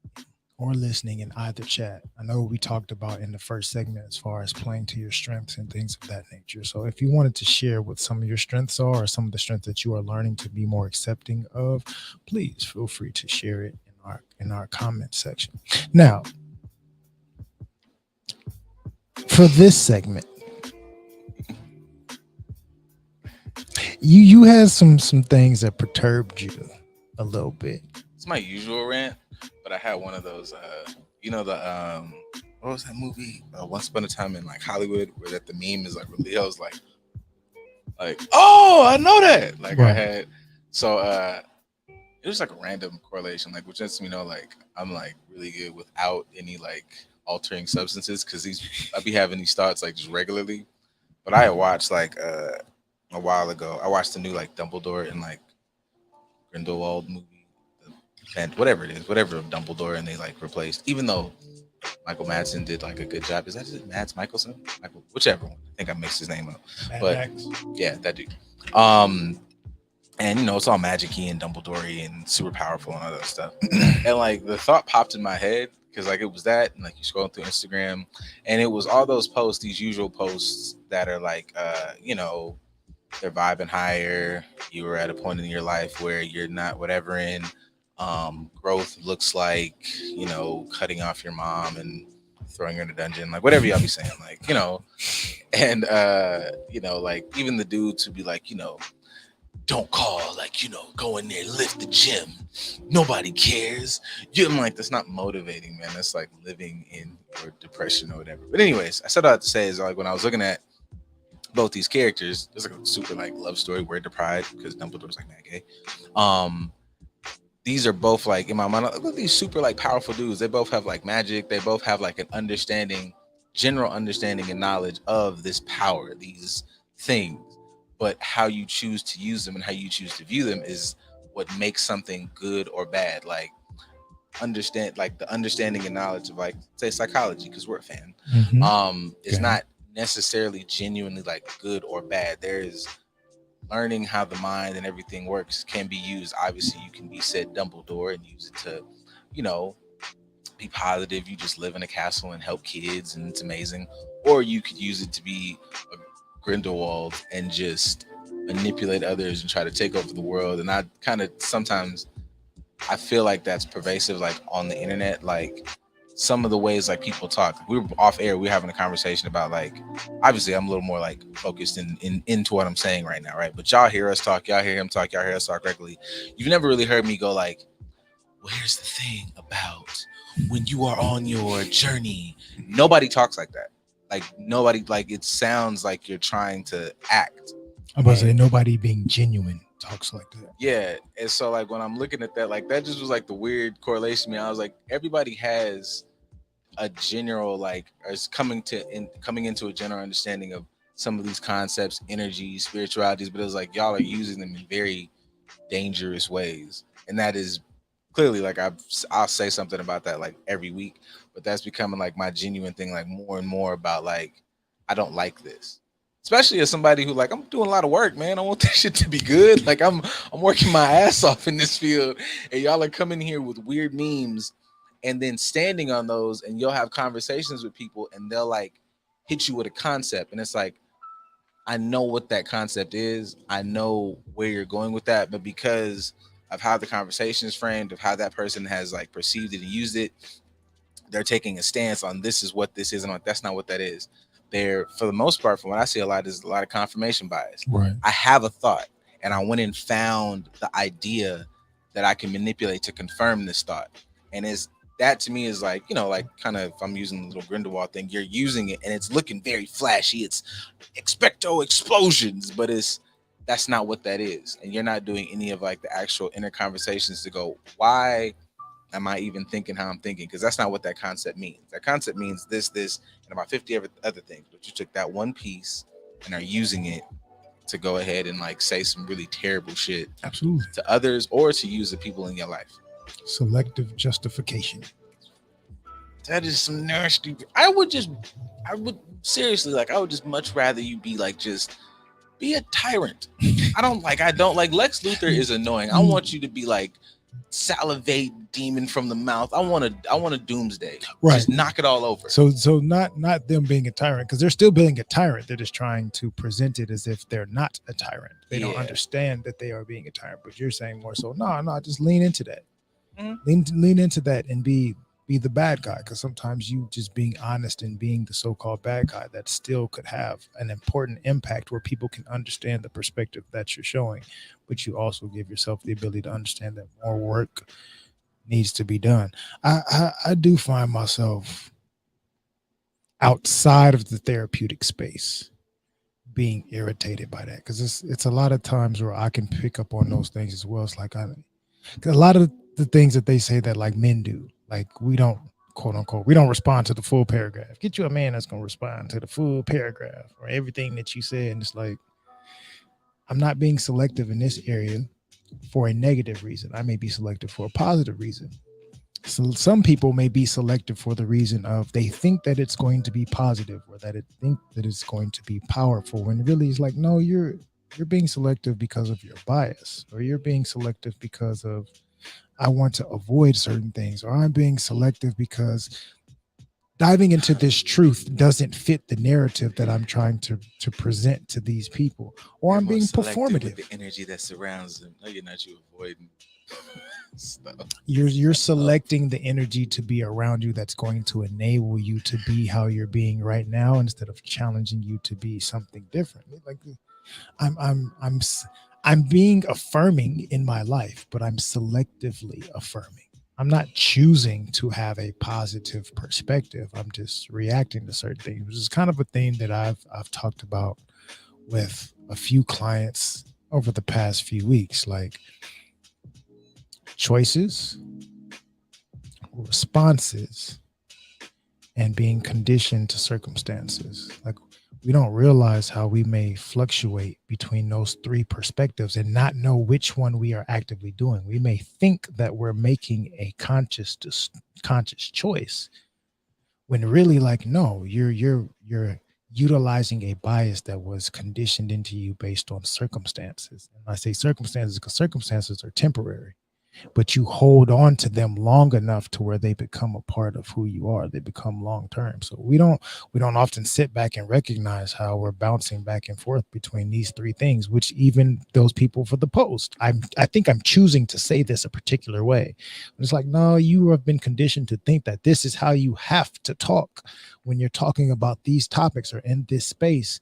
or listening in either chat, I know we talked about in the first segment as far as playing to your strengths and things of that nature. So if you wanted to share what some of your strengths are or some of the strengths that you are learning to be more accepting of, please feel free to share it in our comment section. Now, for this segment, you had some things that perturbed you a little bit. It's my usual rant, but I had one of those what was that movie? Once Upon a Time in Hollywood, where that the meme is Leo's like, oh, I know that. Right. I had it was a random correlation, which lets me know I'm really good without any altering substances, because I be having these thoughts just regularly. But I had watched a while ago. I watched the new Dumbledore and Grindelwald movie, and whatever it is, whatever of Dumbledore, and they replaced. Even though Michael Madsen did a good job. Is that it? Mads Mikkelsen? Whichever one. I think I mixed his name up. Yeah, that dude. And it's all magic-y and Dumbledore-y and super powerful and all that stuff. And the thought popped in my head, because it was that, and you scrolling through Instagram, and it was all those posts, these usual posts that are they're vibing higher. You were at a point in your life where you're not whatever in. Growth looks like, cutting off your mom and throwing her in a dungeon, like whatever y'all be saying, like, you know, and you know, like even the dudes who be like, you know, don't call, like, you know, go in there, lift the gym, nobody cares. I'm like, that's not motivating, man. That's like living in your depression or whatever. But anyways, I said all I had to say is like when I was looking at both these characters, there's like a super like love story, word to pride, because Dumbledore's like that gay. These are both like in my mind, look at these super like powerful dudes. They both have like magic. They both have like an understanding, general understanding and knowledge of this power, these things. But how you choose to use them and how you choose to view them is what makes something good or bad. Like understand, like the understanding and knowledge of like say psychology, because we're a fan. It's not necessarily genuinely like good or bad. There is learning how the mind and everything works can be used. Obviously, you can be said Dumbledore and use it to, you know, be positive. You just live in a castle and help kids, and it's amazing. Or you could use it to be a Grindelwald and just manipulate others and try to take over the world. And I kind of sometimes I feel like that's pervasive, like on the internet, like some of the ways like people talk. We were off air, we were having a conversation about like, obviously I'm a little more like focused into what I'm saying right now, right? But y'all hear us talk, y'all hear him talk, y'all hear us talk regularly. You've never really heard me go like, well, here's the thing about when you are on your journey. Nobody talks like that. Like nobody, like it sounds like you're trying to act. I'm about to say nobody being genuine talks like that. Yeah. And so like when I'm looking at that, like that just was like the weird correlation to me. I was like, everybody has a general like is coming into a general understanding of some of these concepts, energy, spiritualities, but it was like y'all are using them in very dangerous ways. And that is clearly like I'll say something about that like every week, but that's becoming like my genuine thing, like more and more about like I don't like this. Especially as somebody who like I'm doing a lot of work, man. I want this shit to be good. Like I'm working my ass off in this field, and y'all are coming here with weird memes and then standing on those, and you'll have conversations with people and they'll like hit you with a concept, and it's like I know what that concept is. I know where you're going with that, but because of how the conversation is framed, of how that person has like perceived it and used it, they're taking a stance on this is what this is, and that's not what that is. They're, for the most part, from what I see a lot, is a lot of confirmation bias. Right. I have a thought and I went and found the idea that I can manipulate to confirm this thought. And is that to me is like, you know, like kind of if I'm using the little Grindelwald thing, you're using it and it's looking very flashy. It's expecto explosions, but that's not what that is. And you're not doing any of like the actual inner conversations to go, why am I even thinking how I'm thinking? Because that's not what that concept means. That concept means this, and about 50 other things. But you took that one piece and are using it to go ahead and like say some really terrible shit Absolutely. to others or to use the people in your life. Selective justification. That is some nasty. I would seriously, like, I would just much rather you be like, just be a tyrant. I don't like Lex Luthor is annoying. I want you to be like salivate demon from the mouth. I want a doomsday. Right. Just knock it all over. So not them being a tyrant, because they're still being a tyrant. They're just trying to present it as if they're not a tyrant. They don't understand that they are being a tyrant. But you're saying more so, no, just lean into that. Lean into that and be the bad guy, because sometimes you just being honest and being the so-called bad guy, that still could have an important impact where people can understand the perspective that you're showing, but you also give yourself the ability to understand that more work needs to be done. I do find myself outside of the therapeutic space being irritated by that, because it's a lot of times where I can pick up on those things as well. It's like a lot of the things that they say that like men do, like we don't, quote unquote, we don't respond to the full paragraph. Get you a man that's going to respond to the full paragraph or everything that you said. And it's like, I'm not being selective in this area for a negative reason. I may be selective for a positive reason. So some people may be selective for the reason of they think that it's going to be positive, or that it think that it's going to be powerful, when really it's like, no, you're being selective because of your bias, or you're being selective because of, I want to avoid certain things, or I'm being selective because diving into this truth doesn't fit the narrative that I'm trying to present to these people, or I'm being performative. With the energy that surrounds them. No, you're not. You avoiding. Stuff. You're selecting the energy to be around you that's going to enable you to be how you're being right now instead of challenging you to be something different. Like I'm being affirming in my life, but I'm selectively affirming. I'm not choosing to have a positive perspective. I'm just reacting to certain things, which is kind of a theme that I've talked about with a few clients over the past few weeks. Like, choices, responses, and being conditioned to circumstances. Like, we don't realize how we may fluctuate between those three perspectives and not know which one we are actively doing. We may think that we're making a conscious choice when really, like, no, you're utilizing a bias that was conditioned into you based on circumstances. And I say circumstances because circumstances are temporary, but you hold on to them long enough to where they become a part of who you are. They become long term. So we don't often sit back and recognize how we're bouncing back and forth between these three things, which even those people for the post, I think I'm choosing to say this a particular way. It's like, no, you have been conditioned to think that this is how you have to talk when you're talking about these topics or in this space.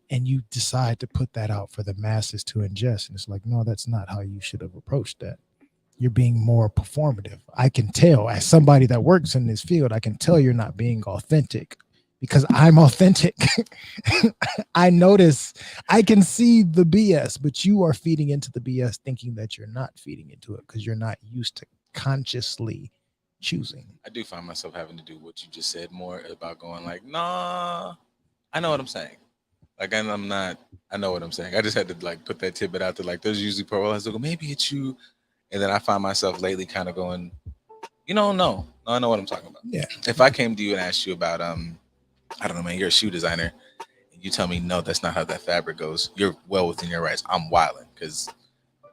And you decide to put that out for the masses to ingest. And it's like, no, that's not how you should have approached that. You're being more performative. I can tell, as somebody that works in this field, I can tell you're not being authentic because I'm authentic. I notice, I can see the BS, but you are feeding into the BS thinking that you're not feeding into it because you're not used to consciously choosing. I do find myself having to do what you just said more about going like, nah, I know what I'm saying. Like, I'm not, I know what I'm saying. I just had to like put that tidbit out there. Like, there's usually profiles that go, maybe it's you. And then I find myself lately kind of going, no, I know what I'm talking about. Yeah. If I came to you and asked you about, I don't know, man, you're a shoe designer. And you tell me, no, that's not how that fabric goes. You're well within your rights. I'm wilding because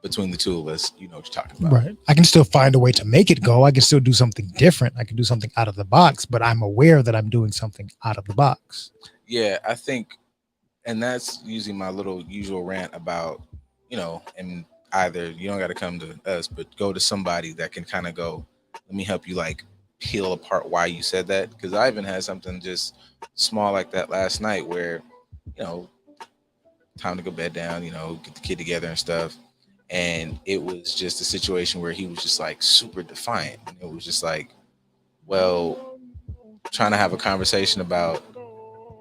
between the two of us, you know what you're talking about. Right. I can still find a way to make it go. I can still do something different. I can do something out of the box, but I'm aware that I'm doing something out of the box. Yeah, I think, and that's using my little usual rant about, and either you don't got to come to us, but go to somebody that can kind of go, let me help you like peel apart why you said that. Because I even had something just small like that last night where, time to go bed down, get the kid together and stuff. And it was just a situation where he was just like super defiant. And it was just like, well, trying to have a conversation about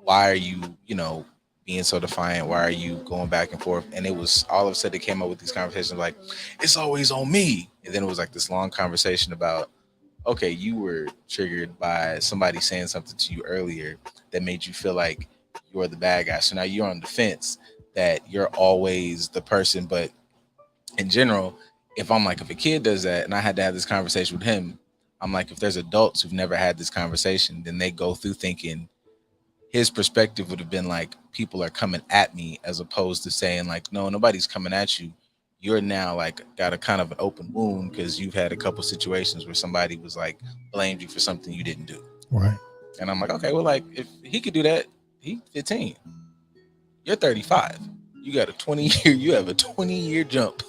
why are you, being so defiant? Why are you going back and forth? And it was all of a sudden it came up with these conversations like, it's always on me. And then it was like this long conversation about, okay, you were triggered by somebody saying something to you earlier that made you feel like you're the bad guy. So now you're on defense that you're always the person. But in general, if a kid does that and I had to have this conversation with him, I'm like, if there's adults who've never had this conversation, then they go through thinking his perspective would have been like, people are coming at me, as opposed to saying like, no, nobody's coming at you. You're now like got a kind of an open wound because you've had a couple situations where somebody was like blamed you for something you didn't do. Right. And I'm like, okay, well, like if he could do that, he's 15. You're 35. You got you have a 20-year jump.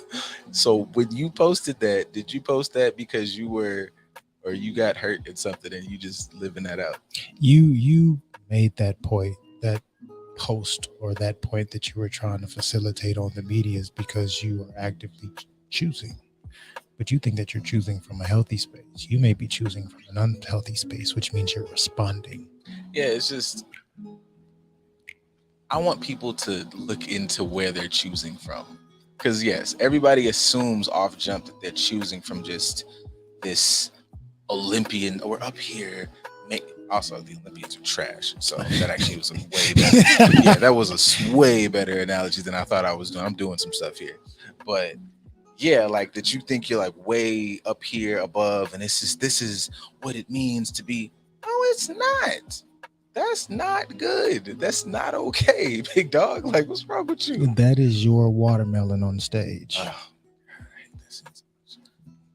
So when you posted that, did you post that because you got hurt at something and you just living that out? You made that point, that post or that point that you were trying to facilitate on the media is because you are actively choosing, but you think that you're choosing from a healthy space. You may be choosing from an unhealthy space, which means you're responding. Yeah, it's just, I want people to look into where they're choosing from. Because yes, everybody assumes off jump that they're choosing from just this Olympian or up here. Also, the Olympians are trash. So that actually was a way better. Yeah, that was a way better analogy than I thought I was doing. I'm doing some stuff here. But yeah, like that you think you're like way up here above and this is what it means to be. No, it's not. That's not good. That's not okay, big dog. Like, what's wrong with you? That is your watermelon on stage.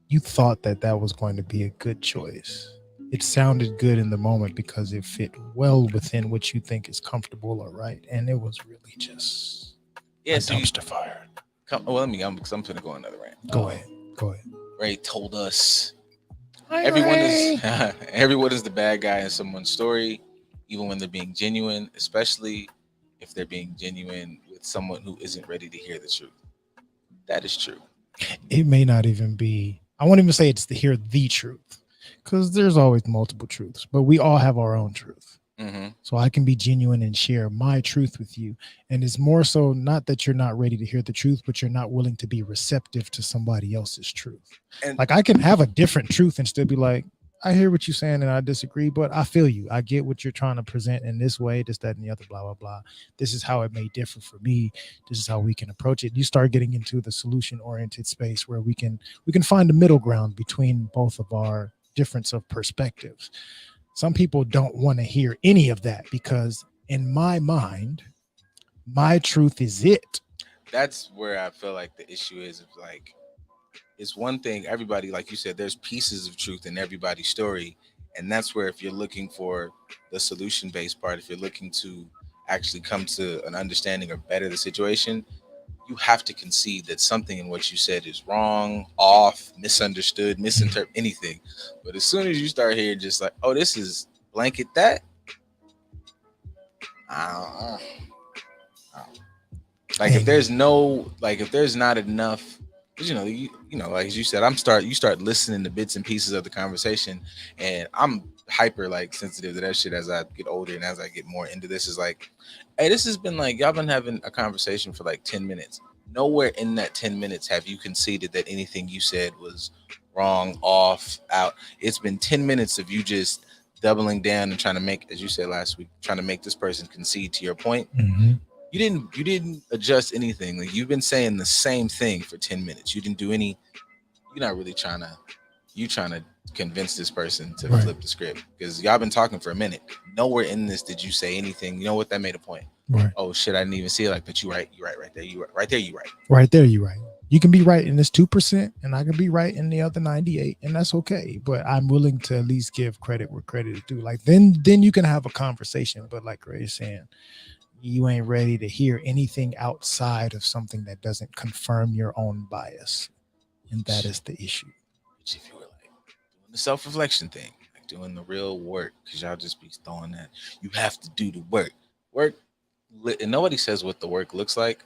You thought that was going to be a good choice. It sounded good in the moment because it fit well within what you think is comfortable or right. And it was really just a dumpster fire. Well, because I'm going to go another rant. Go ahead. Go ahead. Ray told us everyone is the bad guy in someone's story, even when they're being genuine, especially if they're being genuine with someone who isn't ready to hear the truth. That is true. It may not even be, I won't even say it's to hear the truth, because there's always multiple truths, but we all have our own truth. Mm-hmm. So I can be genuine and share my truth with you. And it's more so not that you're not ready to hear the truth, but you're not willing to be receptive to somebody else's truth. And like I can have a different truth and still be like, I hear what you're saying and I disagree, but I feel you. I get what you're trying to present in this way, this, that, and the other, blah, blah, blah. This is how it may differ for me. This is how we can approach it. You start getting into the solution-oriented space where we can find a middle ground between both of our difference of perspectives. Some people don't want to hear any of that because in my mind, my truth is it. That's where I feel like the issue is. Like, it's one thing, everybody, like you said, there's pieces of truth in everybody's story. And that's where, if you're looking for the solution-based part, if you're looking to actually come to an understanding or better the situation, you have to concede that something in what you said is wrong, off, misunderstood, misinterpret anything. But as soon as you start hearing just like, oh, this is blanket that, like if there's no, like if there's not enough, you know, like as you said, you start listening to bits and pieces of the conversation, and I'm hyper like sensitive to that shit as I get older and as I get more into this. Is like, hey, this has been like, y'all been having a conversation for like 10 minutes. Nowhere in that 10 minutes have you conceded that anything you said was wrong, off, out. It's been 10 minutes of you just doubling down and trying to make, as you said last week, trying to make this person concede to your point. Mm-hmm. You didn't adjust anything. Like, you've been saying the same thing for 10 minutes. You didn't do any, you're not really trying to convince this person to flip the script, because y'all been talking for a minute. Nowhere in this did you say anything. You know what? That made a point. Right. Oh shit, I didn't even see it like, but you're right right there. You right there. You can be right in this 2% and I can be right in the other 98, and that's okay. But I'm willing to at least give credit where credit is due. Like then you can have a conversation. But like Ray is saying, you ain't ready to hear anything outside of something that doesn't confirm your own bias. And that is the issue. Which, if you were like doing the self-reflection thing, like doing the real work, because y'all just be throwing that, you have to do the work. And nobody says what the work looks like.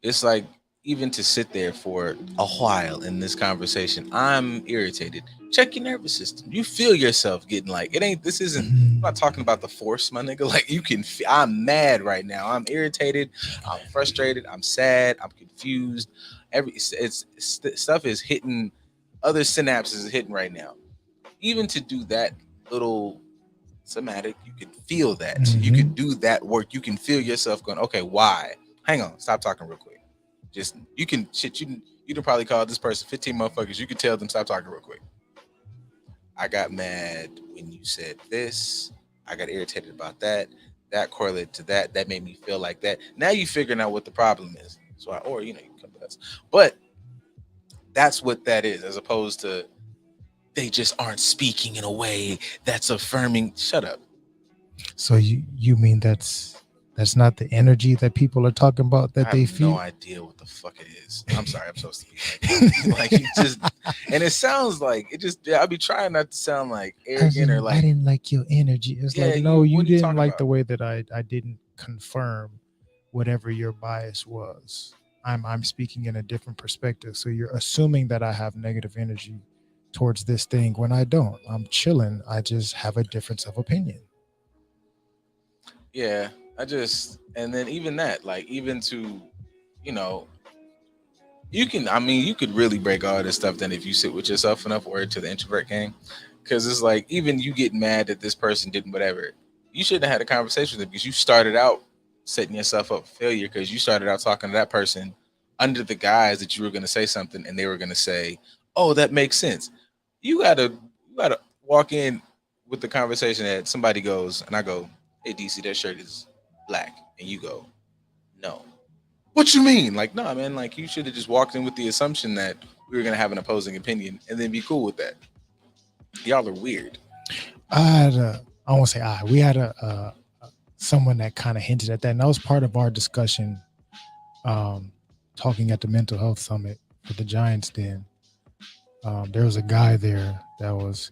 It's like, even to sit there for a while in this conversation, I'm irritated. Check your nervous system. You feel yourself getting like, I'm not talking about the force, my nigga. Like, you can feel, I'm mad right now. I'm irritated. I'm frustrated. I'm sad. I'm confused. Stuff is hitting, other synapses is hitting right now. Even to do that little somatic, you can feel that. Mm-hmm. You can do that work. You can feel yourself going, okay, why? Hang on, stop talking real quick. Just, you can probably call this person 15 motherfuckers. You can tell them stop talking real quick. I got mad when you said this. I got irritated about that. That correlated to that. That made me feel like that. Now you figuring out what the problem is. So you can come to us. But that's what that is, as opposed to they just aren't speaking in a way that's affirming. Shut up. So you mean that's not the energy that people are talking about that they feel? I have no idea what the fuck it is. I'm sorry, I'm supposed to be like you just, and it sounds like it just. I'll be trying not to sound like arrogant or like, I didn't like your energy. It's like, no, you didn't like the way that I didn't confirm whatever your bias was. I'm speaking in a different perspective. So you're assuming that I have negative energy towards this thing when I don't. I'm chilling. I just have a difference of opinion. Yeah. And then even that, like, even to, you could really break all this stuff then if you sit with yourself enough, or to the introvert gang. Because it's like, even you get mad that this person didn't whatever, you shouldn't have had a conversation with them, because you started out setting yourself up for failure, because you started out talking to that person under the guise that you were going to say something and they were going to say, oh, that makes sense. You gotta walk in with the conversation that somebody goes, and I go, hey, DC, that shirt is black, and you go, no. What you mean? Like, no, man, like, you should have just walked in with the assumption that we were gonna have an opposing opinion and then be cool with that. Y'all are weird. We had someone that kind of hinted at that, and that was part of our discussion talking at the mental health summit with the Giants Den. There was a guy there that was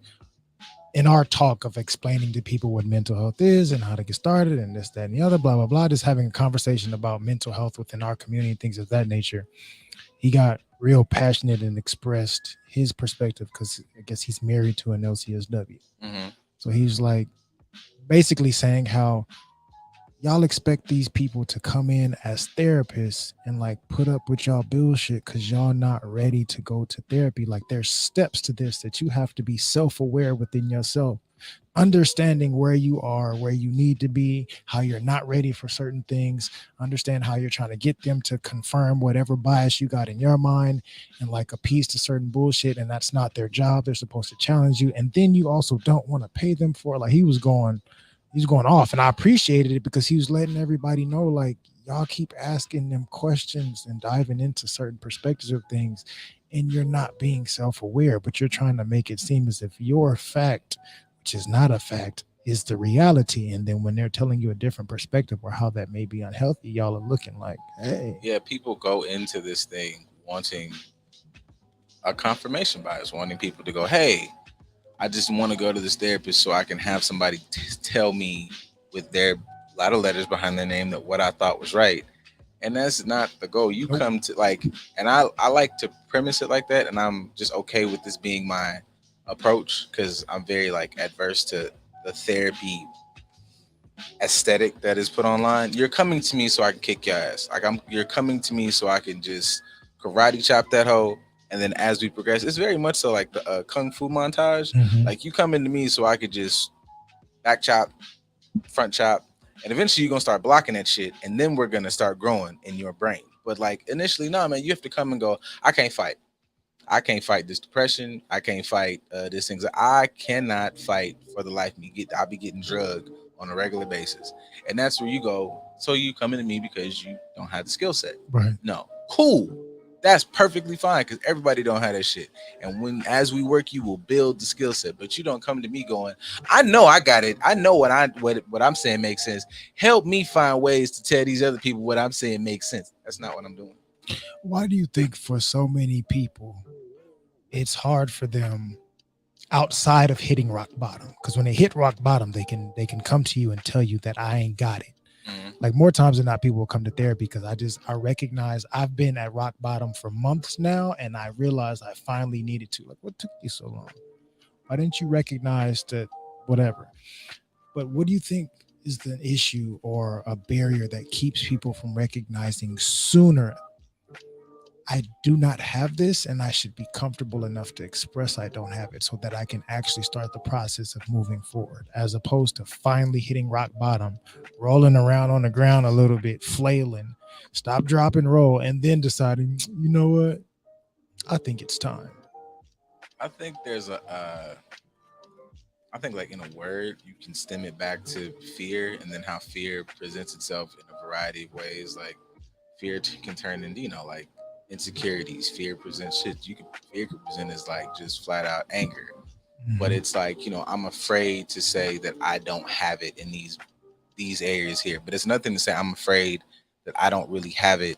in our talk of explaining to people what mental health is and how to get started and this, that, and the other, blah, blah, blah, just having a conversation about mental health within our community and things of that nature. He got real passionate and expressed his perspective because I guess he's married to an LCSW. Mm-hmm. So he was like basically saying how y'all expect these people to come in as therapists and like put up with y'all bullshit because y'all not ready to go to therapy. Like there's steps to this that you have to be self-aware within yourself, understanding where you are, where you need to be, how you're not ready for certain things, understand how you're trying to get them to confirm whatever bias you got in your mind and like appease to certain bullshit. And that's not their job. They're supposed to challenge you. And then you also don't want to pay them for it. Like he's going off, and I appreciated it because he was letting everybody know, like, y'all keep asking them questions and diving into certain perspectives of things, and you're not being self-aware, but you're trying to make it seem as if your fact, which is not a fact, is the reality. And then when they're telling you a different perspective or how that may be unhealthy, y'all are looking like, hey. Yeah, people go into this thing wanting a confirmation bias, wanting people to go, hey, I just want to go to this therapist so I can have somebody tell me with their lot of letters behind their name that what I thought was right. And that's not the goal. You come to like, and I like to premise it like that. And I'm just okay with this being my approach because I'm very like adverse to the therapy aesthetic that is put online. You're coming to me so I can kick your ass. Like you're coming to me so I can just karate chop that hoe. And then as we progress, it's very much so like the kung fu montage. Mhm. Like you come into me so I could just back chop, front chop, and eventually you're gonna start blocking that shit, and then we're gonna start growing in your brain. But like initially, no, man, you have to come and go. I can't fight. I can't fight this depression. I can't fight this things. I cannot fight for the life of me. I'll be getting drugged on a regular basis, and that's where you go. So you come into me because you don't have the skill set. Right. No, cool. That's perfectly fine because everybody don't have that shit. And as we work, you will build the skill set. But you don't come to me going, I know I got it. I know what I'm saying makes sense. Help me find ways to tell these other people what I'm saying makes sense. That's not what I'm doing. Why do you think for so many people it's hard for them outside of hitting rock bottom? Because when they hit rock bottom, they can come to you and tell you that I ain't got it. Like more times than not, people will come to therapy because I recognize I've been at rock bottom for months now, and I realized I finally needed to. Like, what took you so long? Why didn't you recognize that? Whatever. But what do you think is the issue or a barrier that keeps people from recognizing sooner? I do not have this, and I should be comfortable enough to express I don't have it so that I can actually start the process of moving forward, as opposed to finally hitting rock bottom, rolling around on the ground a little bit, flailing, stop, drop, and roll, and then deciding, you know what? I think it's time. I think there's I think like in a word, you can stem it back to fear and then how fear presents itself in a variety of ways. Like fear can turn into, like insecurities. Fear presents shit. Fear could present as like just flat out anger. But it's like, I'm afraid to say that I don't have it in these areas here. But it's nothing to say I'm afraid that I don't really have it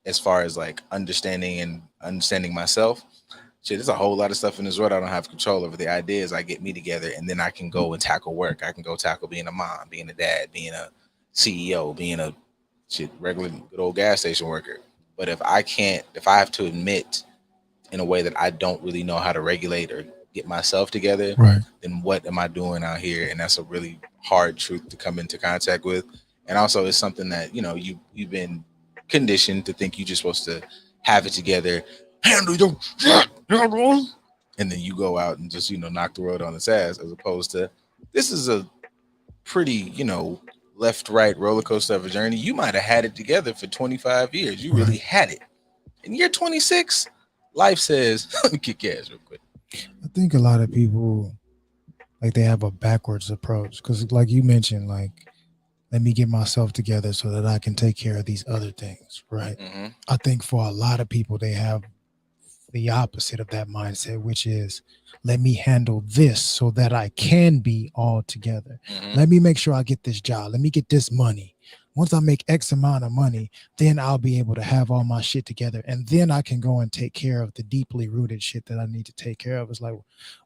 as far as like understanding myself. Shit, there's a whole lot of stuff in this world I don't have control over. The idea is I get me together and then I can go and tackle work. I can go tackle being a mom, being a dad, being a CEO, being a regular good old gas station worker. But if I have to admit in a way that I don't really know how to regulate or get myself together, right, then what am I doing out here? And that's a really hard truth to come into contact with. And also it's something that, you've been conditioned to think you're just supposed to have it together, handle your shit, and then you go out and just, knock the world on its ass, as opposed to this is a pretty, left, right roller coaster of a journey. You might have had it together for 25 years. You really had it. In year 26, life says, let me kick your ass real quick. I think a lot of people, like, they have a backwards approach because, like you mentioned, like, let me get myself together so that I can take care of these other things, right? Mm-hmm. I think for a lot of people, they have the opposite of that mindset, which is, let me handle this so that I can be all together. Mm-hmm. Let me make sure I get this job. Let me get this money. once I make X amount of money, then I'll be able to have all my shit together. And then I can go and take care of the deeply rooted shit that I need to take care of. It's like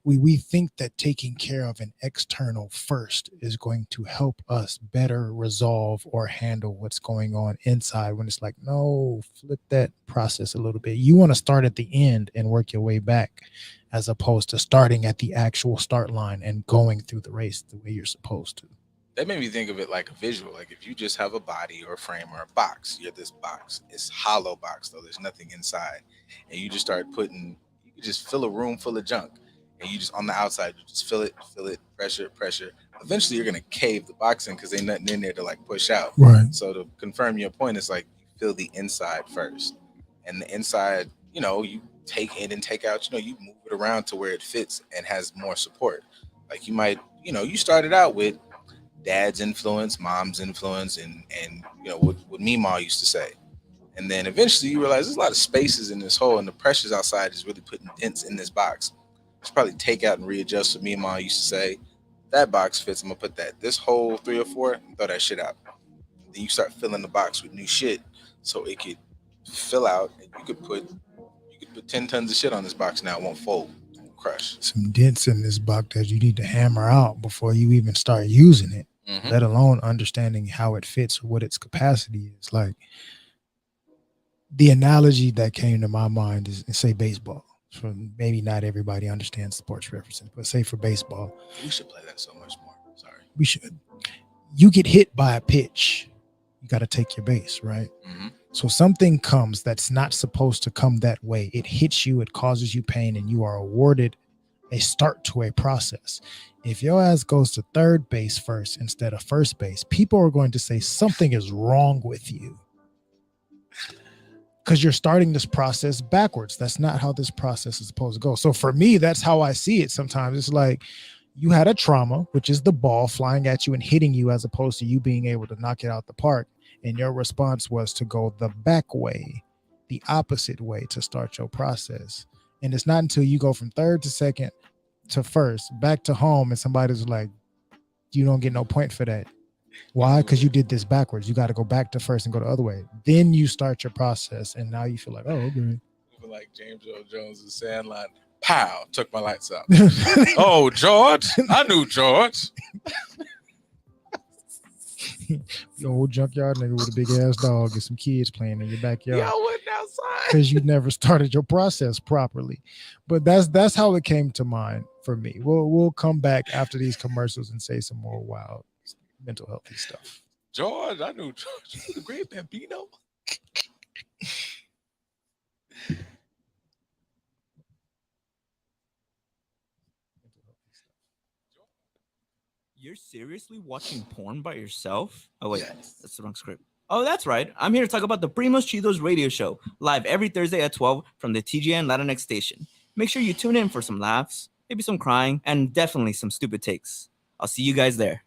we think that taking care of an external first is going to help us better resolve or handle what's going on inside, when it's like, no, flip that process a little bit. You want to start at the end and work your way back, as opposed to starting at the actual start line and going through the race the way you're supposed to. That made me think of it like a visual. Like if you just have a body or a frame or a box, you're this box. It's hollow box though. There's nothing inside. And you just start putting, you can just fill a room full of junk. And you just on the outside, you just fill it, pressure. Eventually you're gonna cave the box in because ain't nothing in there to like push out. Right. So to confirm your point, it's like you fill the inside first. And the inside, you take in and take out, you move it around to where it fits and has more support. Like you might, you started out with dad's influence, mom's influence, and what Meemaw used to say. And then eventually you realize there's a lot of spaces in this hole, and the pressures outside is really putting dents in this box. Just probably take out and readjust what Meemaw used to say. That box fits, I'm gonna put this hole 3 or 4, throw that shit out. Then you start filling the box with new shit so it could fill out, and you could put 10 tons of shit on this box now. It won't fold, it won't crush. Some dents in this box that you need to hammer out before you even start using it. Mm-hmm. Let alone understanding how it fits or what its capacity is. Like the analogy that came to my mind is, say, baseball. So maybe not everybody understands sports references, but say for baseball, we should play that so much more. Sorry, we should. You get hit by a pitch, you got to take your base, right? Mm-hmm. So something comes that's not supposed to come that way. It hits you, it causes you pain, and you are awarded a start to a process. If your ass goes to third base first instead of first base, people are going to say something is wrong with you because you're starting this process backwards. That's not how this process is supposed to go. So for me, that's how I see it. Sometimes it's like you had a trauma, which is the ball flying at you and hitting you, as opposed to you being able to knock it out the park. And your response was to go the back way, the opposite way, to start your process. And it's not until you go from third to second to first back to home and somebody's like, you don't get no point for that. Why? Because you did this backwards. You got to go back to first and go the other way. Then you start your process, and now you feel like, oh, okay. Like James Earl Jones' Sandlot. Pow! Took my lights out. Oh, George! I knew George. The old junkyard nigga with a big ass dog and some kids playing in your backyard. Y'all went outside because you never started your process properly. But that's how it came to mind for me. We'll come back after these commercials and say some more wild mental healthy stuff. George, I knew George. The great Bambino. You're seriously watching porn by yourself? Oh, wait, yes. That's the wrong script. Oh, that's right. I'm here to talk about the Primos Chidos radio show, live every Thursday at 12 from the TGN Latinx station. Make sure you tune in for some laughs, maybe some crying, and definitely some stupid takes. I'll see you guys there.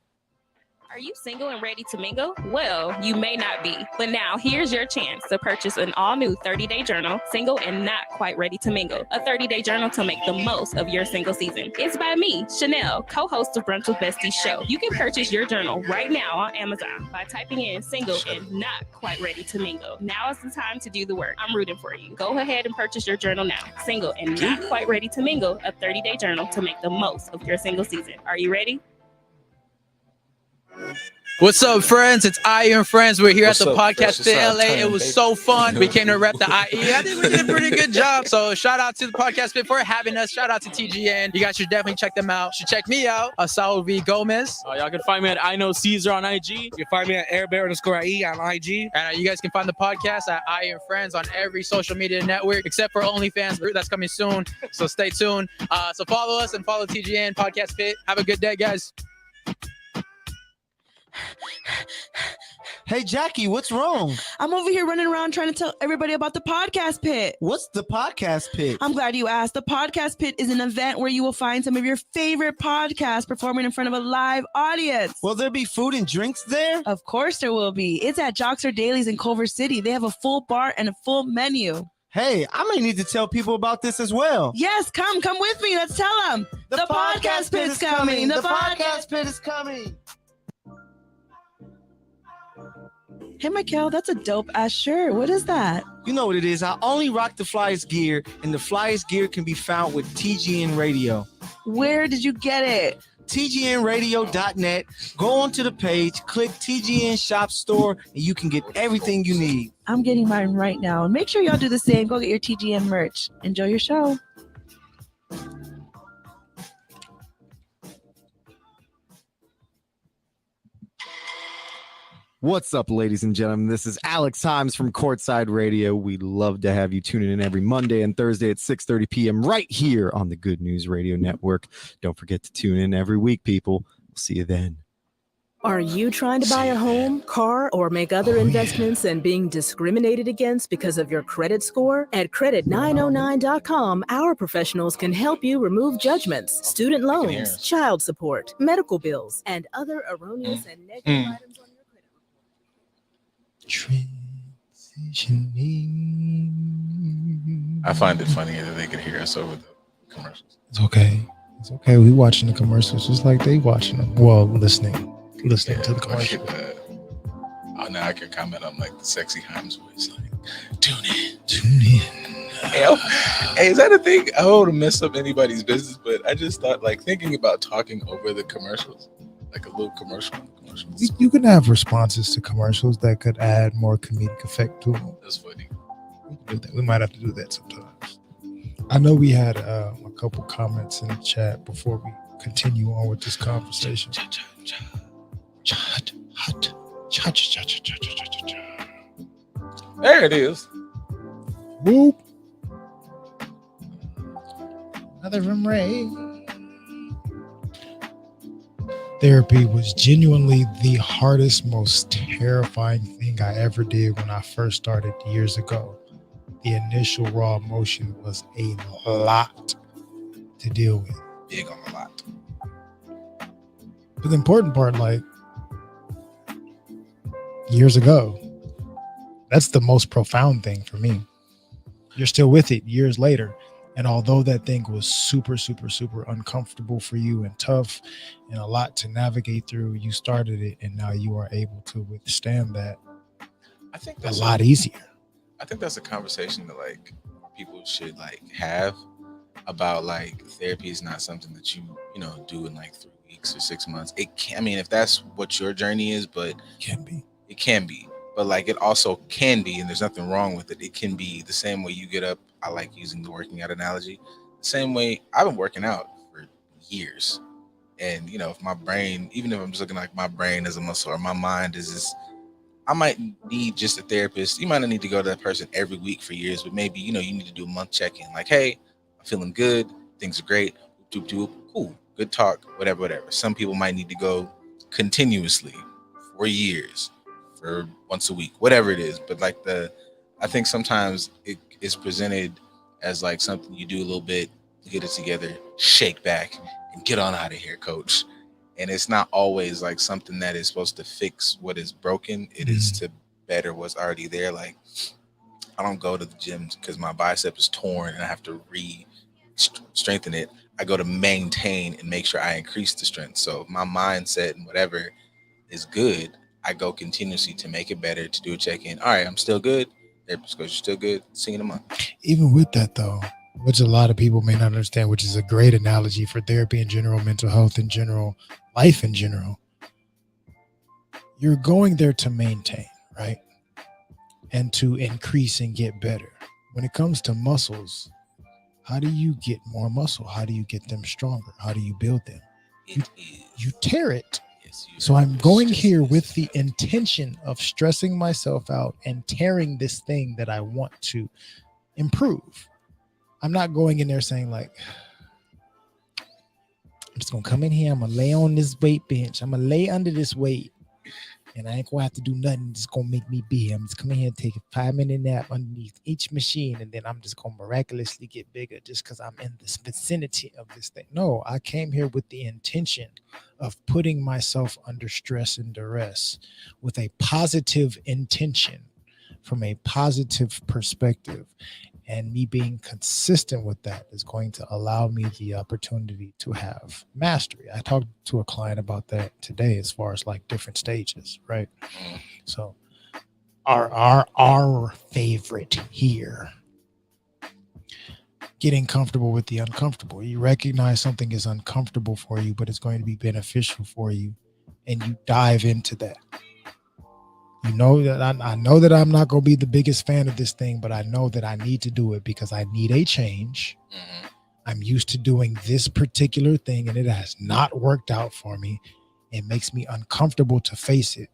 Are you single and ready to mingle? Well, you may not be, but now here's your chance to purchase an all-new 30-day journal, Single and Not Quite Ready to Mingle, a 30-day journal to make the most of your single season. It's by me, Chanel, co-host of Brunch with Besties show. You can purchase your journal right now on Amazon by typing in Single and Not Quite Ready to Mingle. Now is the time to do the work. I'm rooting for you. Go ahead and purchase your journal now. Single and Not Quite Ready to Mingle, a 30-day journal to make the most of your single season. Are you ready? What's up, friends? It's I and Friends. We're here at the Podcast Pit LA. It was so fun. We came to rep the IE. I think we did a pretty good job. So shout out to the Podcast Pit for having us. Shout out to TGN. You guys should definitely check them out. You should check me out, Saul V. Gomez. Y'all can find me at I Know Caesar on IG. You can find me at airbear_IE on IG. And you guys can find the podcast at I and Friends on every social media network except for OnlyFans. That's coming soon. So stay tuned. So follow us and follow TGN Podcast Pit. Have a good day, guys. Hey, Jackie, what's wrong? I'm over here running around trying to tell everybody about the Podcast Pit. What's the Podcast Pit? I'm glad you asked. The Podcast Pit is an event where you will find some of your favorite podcasts performing in front of a live audience. Will there be food and drinks there? Of course there will be. It's at Joxer Dailies in Culver City. They have a full bar and a full menu. Hey, I may need to tell people about this as well. Yes, come with me. Let's tell them. The Podcast Pit is coming. The Podcast Pit is coming. Hey, Michael, that's a dope ass shirt. What is that? You know what it is. I only rock the flyest gear, and the flyest gear can be found with TGN Radio. Where did you get it? TGNradio.net. Go onto the page, click TGN Shop Store, and you can get everything you need. I'm getting mine right now. Make sure y'all do the same. Go get your TGN merch. Enjoy your show. What's up, ladies and gentlemen? This is Alex Himes from Courtside Radio. We love to have you tuning in every Monday and Thursday at 6:30 p.m. right here on the Good News Radio Network. Don't forget to tune in every week, people. We'll see you then. Are you trying to buy a home, car, or make other investments and being discriminated against because of your credit score? At credit909.com, our professionals can help you remove judgments, student loans, child support, medical bills, and other erroneous and negative items on your I find it funny that they can hear us over the commercials. It's okay. It's okay. We watching the commercials just like they watching them. Well, listening to the commercials. Oh, now I can comment on like the sexy Himes voice. Like, tune in. Hey, is that a thing? I don't want to mess up anybody's business, but I just thought like thinking about talking over the commercials, like a little commercial. You can have responses to commercials that could add more comedic effect to them. That's funny. We might have to do that sometimes. I know we had a couple comments in the chat before we continue on with this conversation. There it is. Whoop. Another from Ray. Therapy was genuinely the hardest, most terrifying thing I ever did when I first started years ago. The initial raw emotion was a lot to deal with. Big on a lot. But the important part, like years ago, that's the most profound thing for me. You're still with it years later. And although that thing was super, super, super uncomfortable for you and tough and a lot to navigate through, you started it and now you are able to withstand that I think a that's lot easier. I think that's a conversation that like people should like have about like therapy is not something that you do in like 3 weeks or 6 months. It can, I mean, if that's what your journey is, but it can be, but like it also can be, and there's nothing wrong with it. It can be the same way you get up. I like using the working out analogy. The same way I've been working out for years. And, if my brain, even if I'm just looking like my brain as a muscle or my mind is just, I might need just a therapist. You might not need to go to that person every week for years, but maybe, you need to do a month check-in. Like, hey, I'm feeling good. Things are great. Cool. Good talk, whatever. Some people might need to go continuously for years, for once a week, whatever it is. But like I think sometimes it is presented as like something you do a little bit, get it together, shake back, and get on out of here, coach. And it's not always like something that is supposed to fix what is broken. It is to better what's already there. Like, I don't go to the gym because my bicep is torn and I have to strengthen it. I go to maintain and make sure I increase the strength. So if my mindset and whatever is good, I go continuously to make it better, to do a check-in. All right, I'm still good. Therapist goes, you're still good. See you in a month. Even with that, though, which a lot of people may not understand, which is a great analogy for therapy in general, mental health in general, life in general, you're going there to maintain, right? And to increase and get better. When it comes to muscles, how do you get more muscle? How do you get them stronger? How do you build them? You tear it. So I'm going here with the intention of stressing myself out and tearing this thing that I want to improve. I'm not going in there saying like, I'm just going to come in here. I'm going to lay on this weight bench. I'm going to lay under this weight. And I ain't going to have to do nothing. It's going to make me be. I'm just coming here and take a 5-minute nap underneath each machine. And then I'm just going to miraculously get bigger just because I'm in this vicinity of this thing. No, I came here with the intention of putting myself under stress and duress with a positive intention from a positive perspective. And me being consistent with that is going to allow me the opportunity to have mastery. I talked to a client about that today as far as like different stages, right? So our favorite here. Getting comfortable with the uncomfortable. You recognize something is uncomfortable for you, but it's going to be beneficial for you, and you dive into that. You know that I know that I'm not going to be the biggest fan of this thing, but I know that I need to do it because I need a change. Mm-hmm. I'm used to doing this particular thing, and it has not worked out for me. It makes me uncomfortable to face it.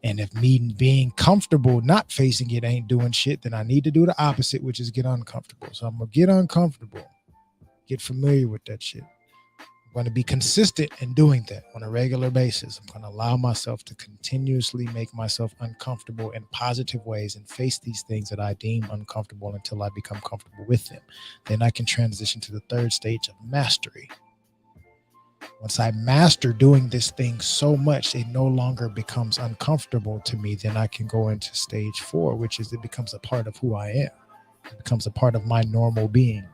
And if me being comfortable not facing it ain't doing shit, then I need to do the opposite, which is get uncomfortable. So I'm going to get uncomfortable, get familiar with that shit. I'm going to be consistent in doing that on a regular basis. I'm going to allow myself to continuously make myself uncomfortable in positive ways and face these things that I deem uncomfortable until I become comfortable with them. Then I can transition to the third stage of mastery. Once I master doing this thing so much, it no longer becomes uncomfortable to me. Then I can go into stage 4, which is it becomes a part of who I am. It becomes a part of my normal being.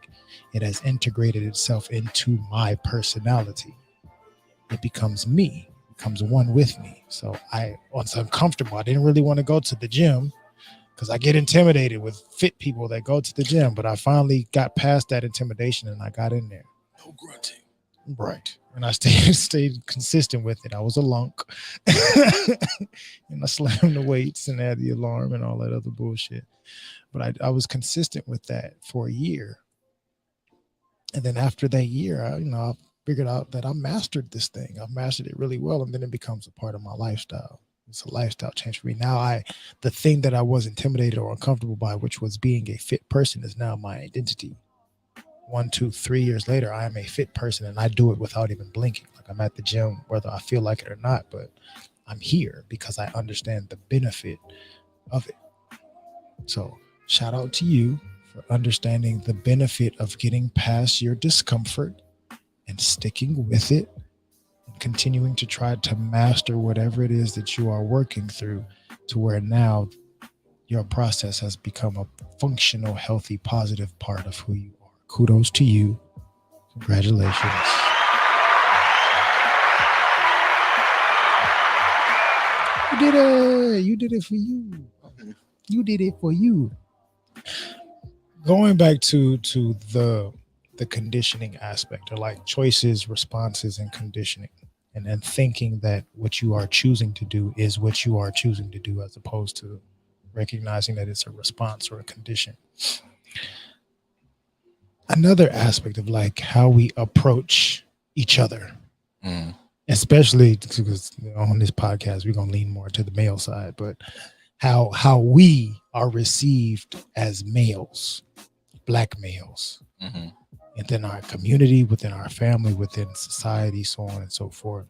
It has integrated itself into my personality. It becomes me, it becomes one with me. So once I'm comfortable, I didn't really want to go to the gym because I get intimidated with fit people that go to the gym, but I finally got past that intimidation and I got in there. No grunting. Right. And I stayed consistent with it. I was a lunk. And I slammed the weights and had the alarm and all that other bullshit. But I was consistent with that for a year. And then after that year, I figured out that I mastered this thing. I've mastered it really well. And then it becomes a part of my lifestyle. It's a lifestyle change for me. Now the thing that I was intimidated or uncomfortable by, which was being a fit person, is now my identity. 1, 2, 3 years later, I am a fit person and I do it without even blinking. Like I'm at the gym, whether I feel like it or not, but I'm here because I understand the benefit of it. So shout out to you for understanding the benefit of getting past your discomfort and sticking with it and continuing to try to master whatever it is that you are working through to where now your process has become a functional, healthy, positive part of who you are. Kudos to you. Congratulations. You did it. You did it for you. You did it for you. Going back to the conditioning aspect, or like choices, responses, and conditioning, and then thinking that what you are choosing to do is what you are choosing to do, as opposed to recognizing that it's a response or a condition. Another aspect of like how we approach each other, especially because on this podcast, we're going to lean more to the male side, but how we are received as males, Black males, within our community, within our family, within society, so on and so forth.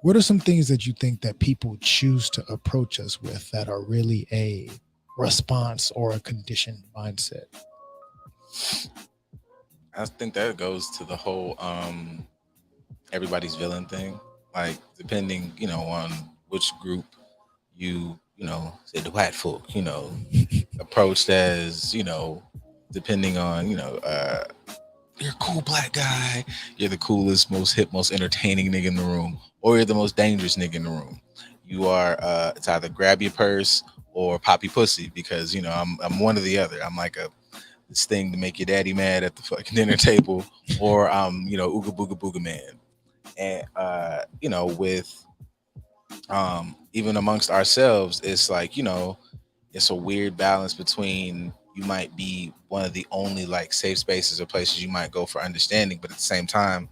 What are some things that you think that people choose to approach us with that are really a response or a conditioned mindset? I think that goes to the whole everybody's villain thing. Like depending, on which group you say the white folk, approached as, depending on, you're a cool Black guy, you're the coolest, most hip, most entertaining nigga in the room, or you're the most dangerous nigga in the room. You are it's either grab your purse or pop your pussy, because I'm one or the other. I'm like this thing to make your daddy mad at the fucking dinner table, or ooga booga booga man. And with even amongst ourselves, it's like, it's a weird balance between you might be one of the only like safe spaces or places you might go for understanding, but at the same time,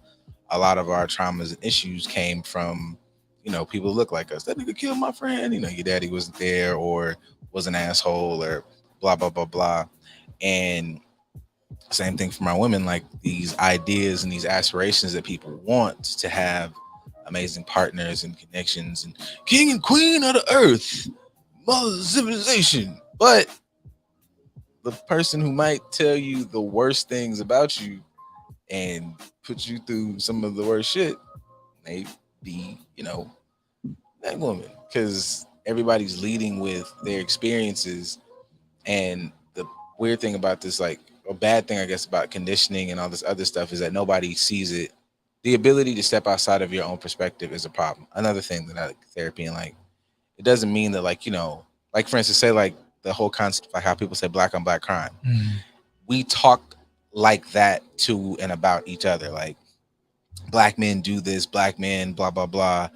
a lot of our traumas and issues came from people who look like us. That nigga killed my friend, your daddy wasn't there or was an asshole or blah blah blah blah. And same thing for my women, like these ideas and these aspirations that people want to have amazing partners and connections and king and queen of the earth, mother of civilization. But the person who might tell you the worst things about you and put you through some of the worst shit may be, that woman, because everybody's leading with their experiences. And the weird thing about this, like a bad thing, I guess, about conditioning and all this other stuff is that nobody sees it. The ability to step outside of your own perspective is a problem. Another thing that I like therapy, and like, it doesn't mean that like, like for instance, say like the whole concept, like how people say black on black crime. Mhm. We talk like that to and about each other. Like black men do this, black men, blah, blah, blah.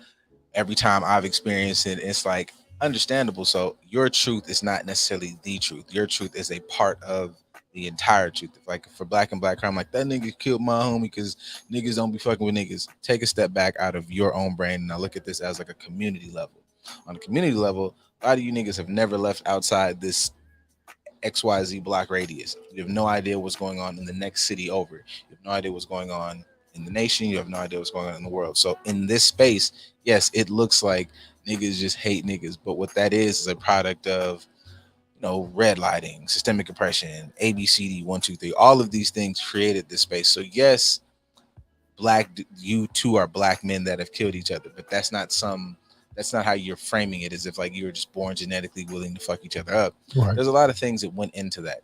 Every time I've experienced it, it's like understandable. So your truth is not necessarily the truth. Your truth is a part of the entire truth. Like for black and black crime, like that nigga killed my homie because niggas don't be fucking with niggas. Take a step back out of your own brain and now look at this as like a community level. On a community level, a lot of you niggas have never left outside this XYZ block radius. You have no idea what's going on in the next city over. You have no idea what's going on in the nation. You have no idea what's going on in the world. So in this space, yes, it looks like niggas just hate niggas, but what that is a product of, you know, red lighting, systemic oppression, ABCD 1 2 3. All of these things created this space. So yes, you two are black men that have killed each other, but that's not how you're framing it, as if like you were just born genetically willing to fuck each other up. Right. There's a lot of things that went into that.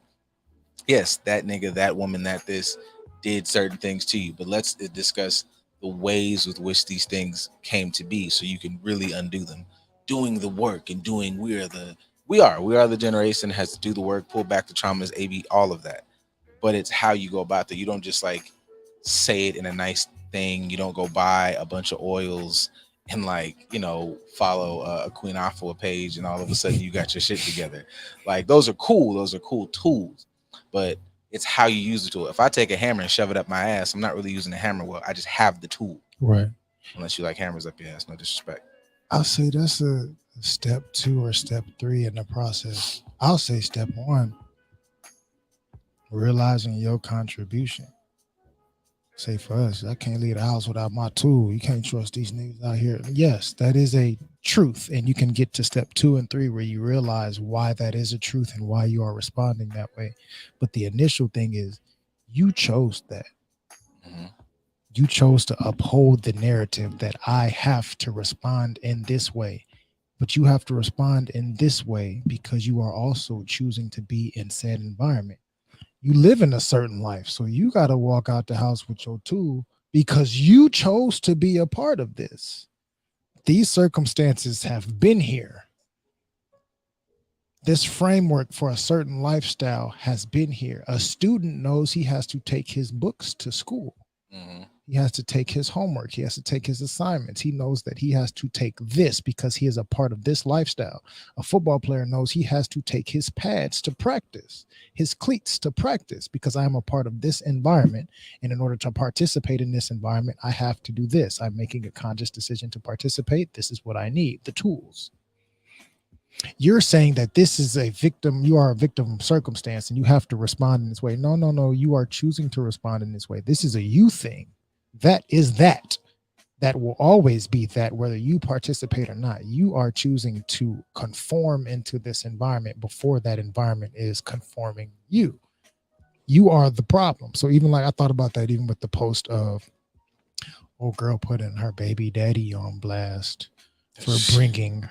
Yes, that nigga, that woman, that this did certain things to you, but let's discuss the ways with which these things came to be so you can really undo them. Doing the work and doing we are the generation that has to do the work, pull back the traumas, AB, all of that. But it's how you go about that. You don't just like say it in a nice thing. You don't go buy a bunch of oils and like, you know, follow a Queen Afua page and all of a sudden you got your shit together. Like those are cool tools, but it's how you use the tool. If I take a hammer and shove it up my ass, I'm not really using the hammer well. I just have the tool. Right. Unless you like hammers up your ass, no disrespect. I'll say that's a step 2 or step 3 in the process. I'll say step 1, realizing your contribution. Say for us, I can't leave the house without my tool. You can't trust these niggas out here. Yes, that is a truth. And you can get to step 2 and 3 where you realize why that is a truth and why you are responding that way. But the initial thing is you chose that. Mm-hmm. You chose to uphold the narrative that I have to respond in this way. But you have to respond in this way because you are also choosing to be in said environment. You live in a certain life, so you got to walk out the house with your tool because you chose to be a part of this. These circumstances have been here. This framework for a certain lifestyle has been here. A student knows he has to take his books to school. Mm-hmm. He has to take his homework. He has to take his assignments. He knows that he has to take this because he is a part of this lifestyle. A football player knows he has to take his pads to practice, his cleats to practice because I am a part of this environment. And in order to participate in this environment, I have to do this. I'm making a conscious decision to participate. This is what I need, the tools. You're saying that this is a victim, you are a victim of circumstance and you have to respond in this way. No, you are choosing to respond in this way. This is a you thing. That is that. That will always be that, whether you participate or not. You are choosing to conform into this environment before that environment is conforming you. You are the problem. So even like I thought about that even with the post of old girl putting her baby daddy on blast for bringing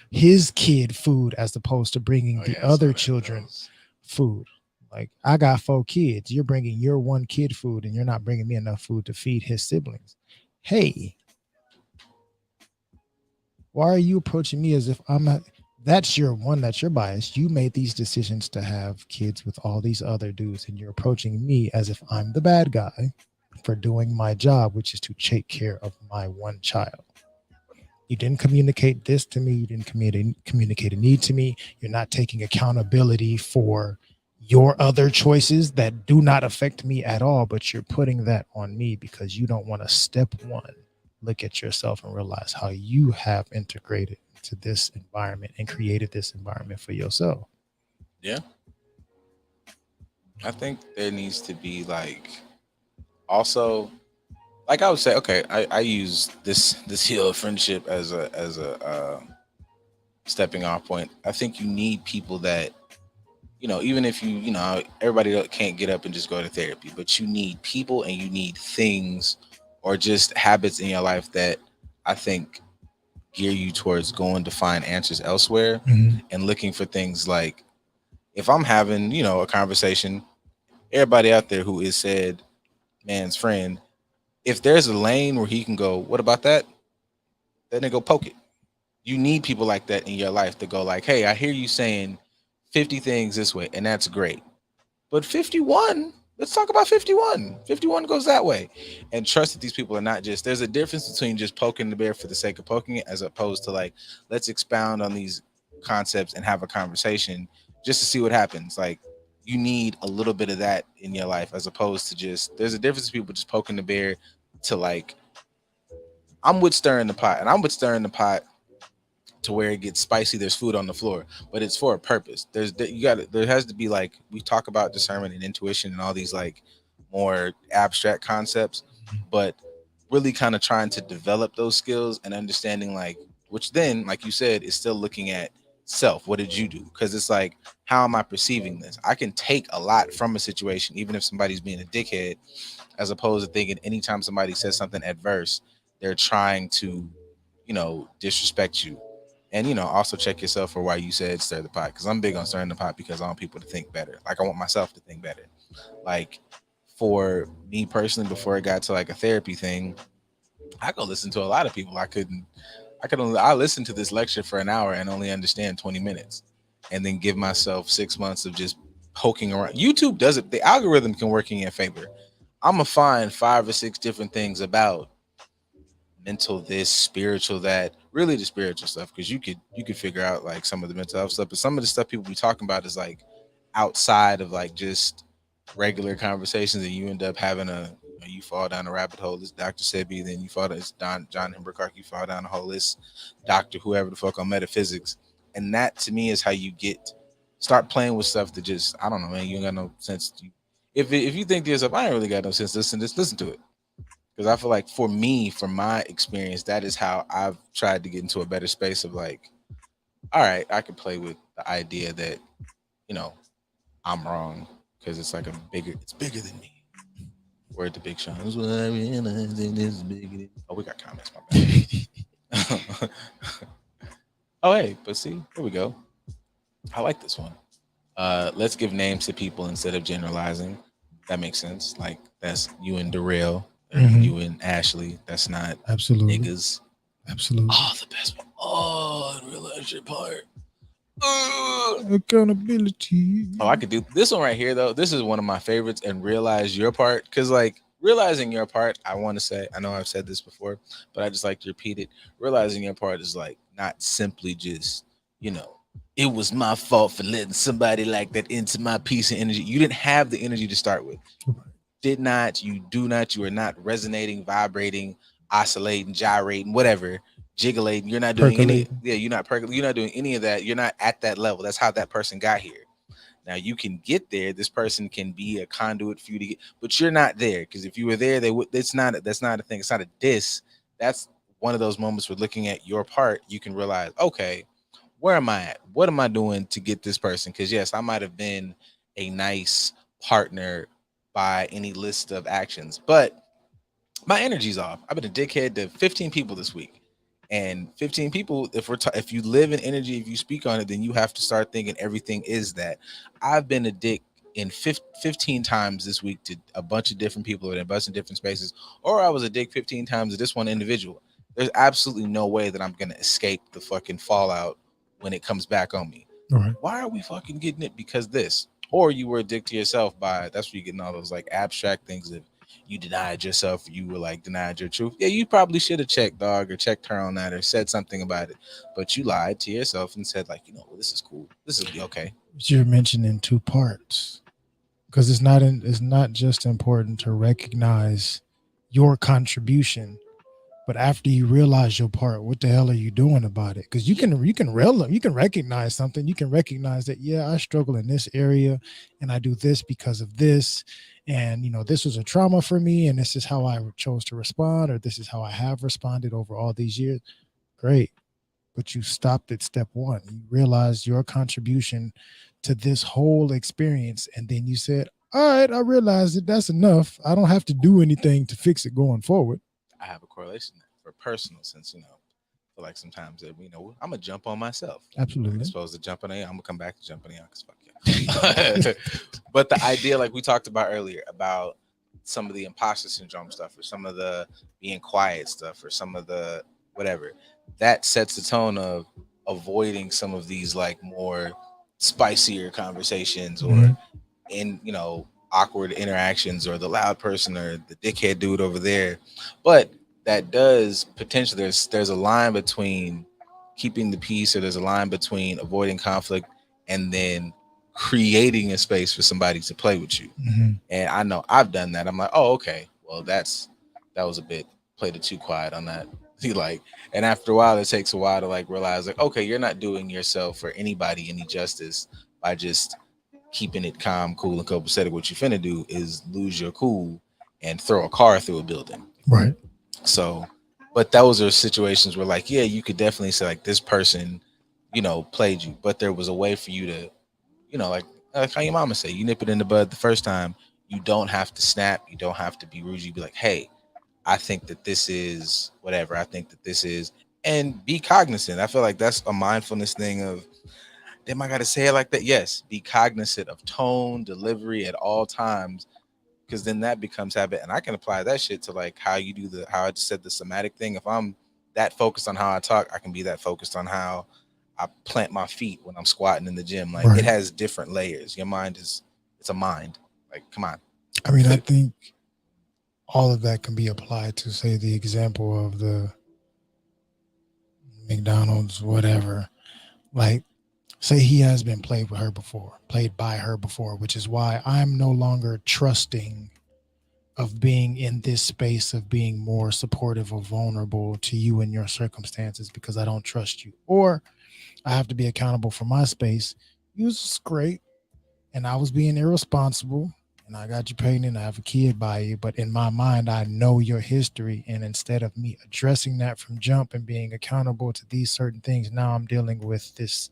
his kid food as opposed to bringing the other children food. Like, I got 4 kids. You're bringing your 1 kid food and you're not bringing me enough food to feed his siblings. Hey, why are you approaching me as if I'm not? That's your bias. You made these decisions to have kids with all these other dudes and you're approaching me as if I'm the bad guy for doing my job, which is to take care of my 1 child. You didn't communicate this to me. You didn't communicate a need to me. You're not taking accountability for your other choices that do not affect me at all, but you're putting that on me because you don't want to step 1, look at yourself and realize how you have integrated into this environment and created this environment for yourself. Yeah. I think there needs to be like also, like I would say, okay, I use this heel of friendship as a stepping off point. I think you need people that, you know, even if you know, everybody can't get up and just go to therapy, but you need people and you need things or just habits in your life that I think gear you towards going to find answers elsewhere and looking for things like, if I'm having, you know, a conversation, everybody out there who is said man's friend, if there's a lane where he can go, what about that? Then they go poke it. You need people like that in your life to go like, hey, I hear you saying 50 things this way, and that's great. But 51, let's talk about 51. 51 goes that way. And trust that these people are not just, there's a difference between just poking the bear for the sake of poking it, as opposed to like, let's expound on these concepts and have a conversation just to see what happens. Like, you need a little bit of that in your life, as opposed to just, there's a difference between people just poking the bear to like, I'm with stirring the pot, and I'm with stirring the pot to where it gets spicy. There's food on the floor, but it's for a purpose. There has to be like, we talk about discernment and intuition and all these like more abstract concepts, but really kind of trying to develop those skills and understanding, like, which then, like you said, is still looking at self. What did you do? Because it's like, how am I perceiving this? I can take a lot from a situation, even if somebody's being a dickhead, as opposed to thinking anytime somebody says something adverse, they're trying to, disrespect you. And also check yourself for why you said stir the pot, because I'm big on stirring the pot because I want people to think better. Like, I want myself to think better. Like, for me personally, before it got to like a therapy thing, I could listen to a lot of people. I listened to this lecture for an hour and only understand 20 minutes, and then give myself 6 months of just poking around. YouTube does it. The algorithm can work in your favor. I'm gonna find 5 or 6 different things about mental this, spiritual that, really the spiritual stuff, because you could figure out like some of the mental health stuff, but some of the stuff people be talking about is like outside of like just regular conversations, and you end up having you fall down a rabbit hole. This Dr. Sebi, then you fall down, it's John Himberkark, you fall down a hole, this Dr. whoever the fuck on metaphysics. And that to me is how you start playing with stuff that just, I don't know, man, you ain't got no sense. If you think to yourself, I ain't really got no sense, listen to it. Because I feel like for me, from my experience, that is how I've tried to get into a better space of like, all right, I can play with the idea that, I'm wrong, because it's like it's bigger than me. Word to Big Sean. Oh, we got comments, my bad. Oh, hey, but see, here we go. I like this one. Let's give names to people instead of generalizing. That makes sense. Like, that's you and Darrell. You and Ashley. That's not absolutely niggas. Absolutely. Oh, the best one. Oh, relationship part. Accountability. Oh, I could do this one right here though. This is one of my favorites, and realize your part, because like realizing your part, I want to say, I know I've said this before, but I just like to repeat it. Realizing your part is like not simply just, it was my fault for letting somebody like that into my peace and energy. You didn't have the energy to start with. You are not resonating, vibrating, oscillating, gyrating, whatever, jiggling. You're not doing you're not percolating. You're not doing any of that. You're not at that level. That's how that person got here. Now you can get there. This person can be a conduit for you to get, but you're not there, because if you were there, that's not a thing. It's not a diss. That's one of those moments where looking at your part, you can realize, okay, where am I at? What am I doing to get this person? Because yes, I might have been a nice partner by any list of actions, but my energy's off. I've been a dickhead to 15 people this week, and 15 people, if you live in energy, if you speak on it, then you have to start thinking everything is that. I've been a dick in 15 times this week to a bunch of different people in a bunch of different spaces, or I was a dick 15 times to this one individual. There's absolutely no way that I'm gonna escape the fucking fallout when it comes back on me. Right. Why are we fucking getting it? Because this. Or you were a dick to yourself that's where you're getting all those like abstract things. If you denied yourself, you were like denied your truth. Yeah, you probably should have checked, dog, or checked her on that, or said something about it. But you lied to yourself and said, like, well, this is cool. This is okay. You're mentioning 2 parts, because it's not just important to recognize your contribution, but after you realize your part, what the hell are you doing about it? Because you can recognize something. You can recognize that, yeah, I struggle in this area, and I do this because of this, and this was a trauma for me, and this is how I chose to respond, or this is how I have responded over all these years. Great, but you stopped at step 1. You realized your contribution to this whole experience, and then you said, all right, I realized that that's enough. I don't have to do anything to fix it going forward. I have a correlation for personal, since I feel like sometimes that I'm gonna jump on myself. Absolutely. I'm supposed to jump on it. I'm gonna come back to jumping on because fuck yeah. But the idea, like we talked about earlier, about some of the imposter syndrome stuff, or some of the being quiet stuff, or some of the whatever, that sets the tone of avoiding some of these like more spicier conversations or in awkward interactions or the loud person or the dickhead dude over there. But that does potentially there's a line between keeping the peace, or there's a line between avoiding conflict and then creating a space for somebody to play with you. And I know I've done that. I'm like, oh, okay, well that was a bit played it too quiet on that. And after a while, it takes a while to like realize like, okay, you're not doing yourself or anybody any justice by just keeping it calm, cool, and copacetic. What you finna do is lose your cool and throw a car through a building. Right. So, but those are situations where like, yeah, you could definitely say like this person, played you, but there was a way for you to, like how your mama say, you nip it in the bud the first time. You don't have to snap. You don't have to be rude. You be like, hey, I think that this is whatever. I think that this is, and be cognizant. I feel like that's a mindfulness thing of, damn, I got to say it like that. Yes, be cognizant of tone, delivery at all times, because then that becomes habit. And I can apply that shit to like how you do how I just said the somatic thing. If I'm that focused on how I talk, I can be that focused on how I plant my feet when I'm squatting in the gym. Like it has different layers. Your mind it's a mind. Like, come on. I mean, I think all of that can be applied to, say, the example of the McDonald's, whatever. Like, say he has been played by her before, which is why I'm no longer trusting of being in this space of being more supportive or vulnerable to you and your circumstances, because I don't trust you. Or I have to be accountable for my space. You was great, and I was being irresponsible, and I got you pregnant, and I have a kid by you, but in my mind, I know your history, and instead of me addressing that from jump and being accountable to these certain things, now I'm dealing with this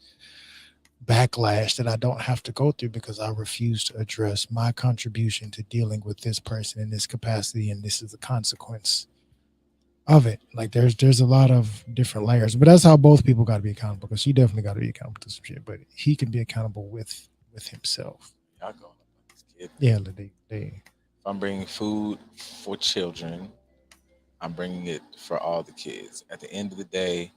backlash that I don't have to go through because I refuse to address my contribution to dealing with this person in this capacity, and this is the consequence of it. Like there's a lot of different layers, but that's how both people got to be accountable, because she definitely got to be accountable to some shit, but he can be accountable with himself. Y'all going up this kid. Yeah, they. If I'm bringing food for children, I'm bringing it for all the kids. At the end of the day,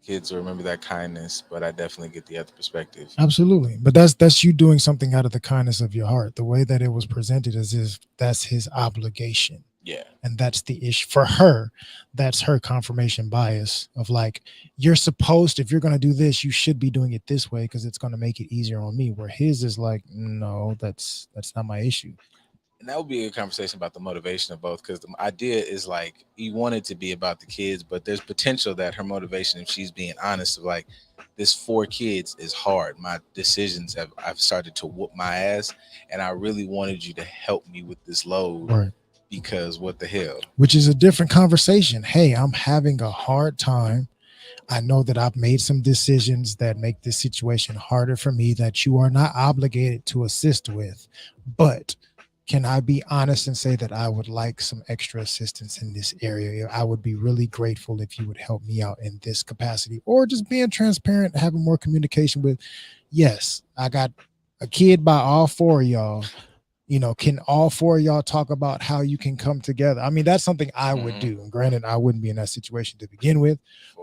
kids will remember that kindness, but I definitely get the other perspective. Absolutely. But that's you doing something out of the kindness of your heart. The way that it was presented as if that's his obligation. Yeah. And that's the issue for her. That's her confirmation bias of like, you're supposed, if you're going to do this, you should be doing it this way because it's going to make it easier on me. Where his is like, no, that's not my issue. And that would be a conversation about the motivation of both, because the idea is like you want it to be about the kids, but there's potential that her motivation, if she's being honest, of like, this 4 kids is hard. My decisions I've started to whoop my ass, and I really wanted you to help me with this load. Right. Because what the hell? Which is a different conversation. Hey, I'm having a hard time. I know that I've made some decisions that make this situation harder for me that you are not obligated to assist with. But can I be honest and say that I would like some extra assistance in this area? I would be really grateful if you would help me out in this capacity, or just being transparent, having more communication with, yes, I got a kid by all 4 of y'all. Can all 4 of y'all talk about how you can come together? I mean, that's something I would do. And granted, I wouldn't be in that situation to begin with,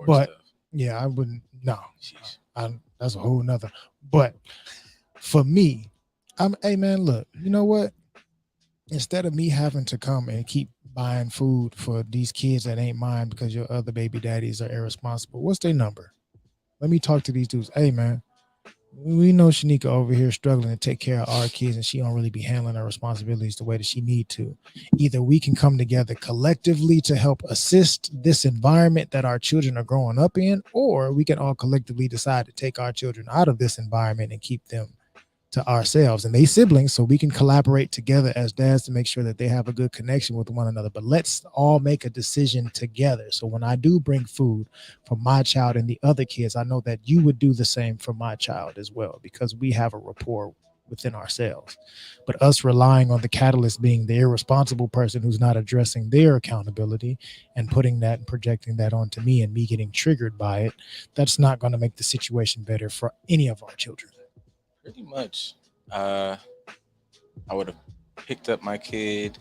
but yeah, I wouldn't. No, that's a whole nother. But for me, hey man, look, you know what? Instead of me having to come and keep buying food for these kids that ain't mine because your other baby daddies are irresponsible, what's their number? Let me talk to these dudes. Hey man, we know Shanika over here struggling to take care of our kids, and she don't really be handling her responsibilities the way that she need to. Either we can come together collectively to help assist this environment that our children are growing up in, or we can all collectively decide to take our children out of this environment and keep them to ourselves and they siblings, so we can collaborate together as dads to make sure that they have a good connection with one another. But let's all make a decision together. So when I do bring food for my child and the other kids, I know that you would do the same for my child as well, because we have a rapport within ourselves. But us relying on the catalyst being the irresponsible person who's not addressing their accountability and putting that and projecting that onto me and me getting triggered by it, that's not going to make the situation better for any of our children. Pretty much. I would have picked up my kid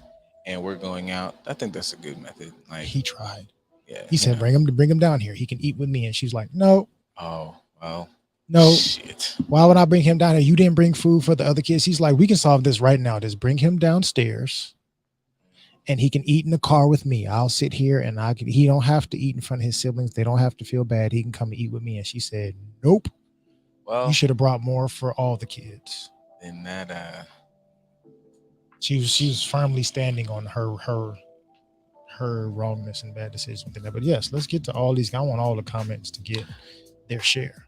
and we're going out. I think that's a good method. Like, he tried. Yeah. He said, bring him down here. He can eat with me. And she's like, no. Oh, well. No. Shit. Why would I bring him down here? You didn't bring food for the other kids. He's like, we can solve this right now. Just bring him downstairs and he can eat in the car with me. I'll sit here and he don't have to eat in front of his siblings. They don't have to feel bad. He can come and eat with me. And she said, nope. Well, you should have brought more for all the kids. And that she was firmly standing on her wrongness and bad decisions. But yes, let's get to all these. I want all the comments to get their share.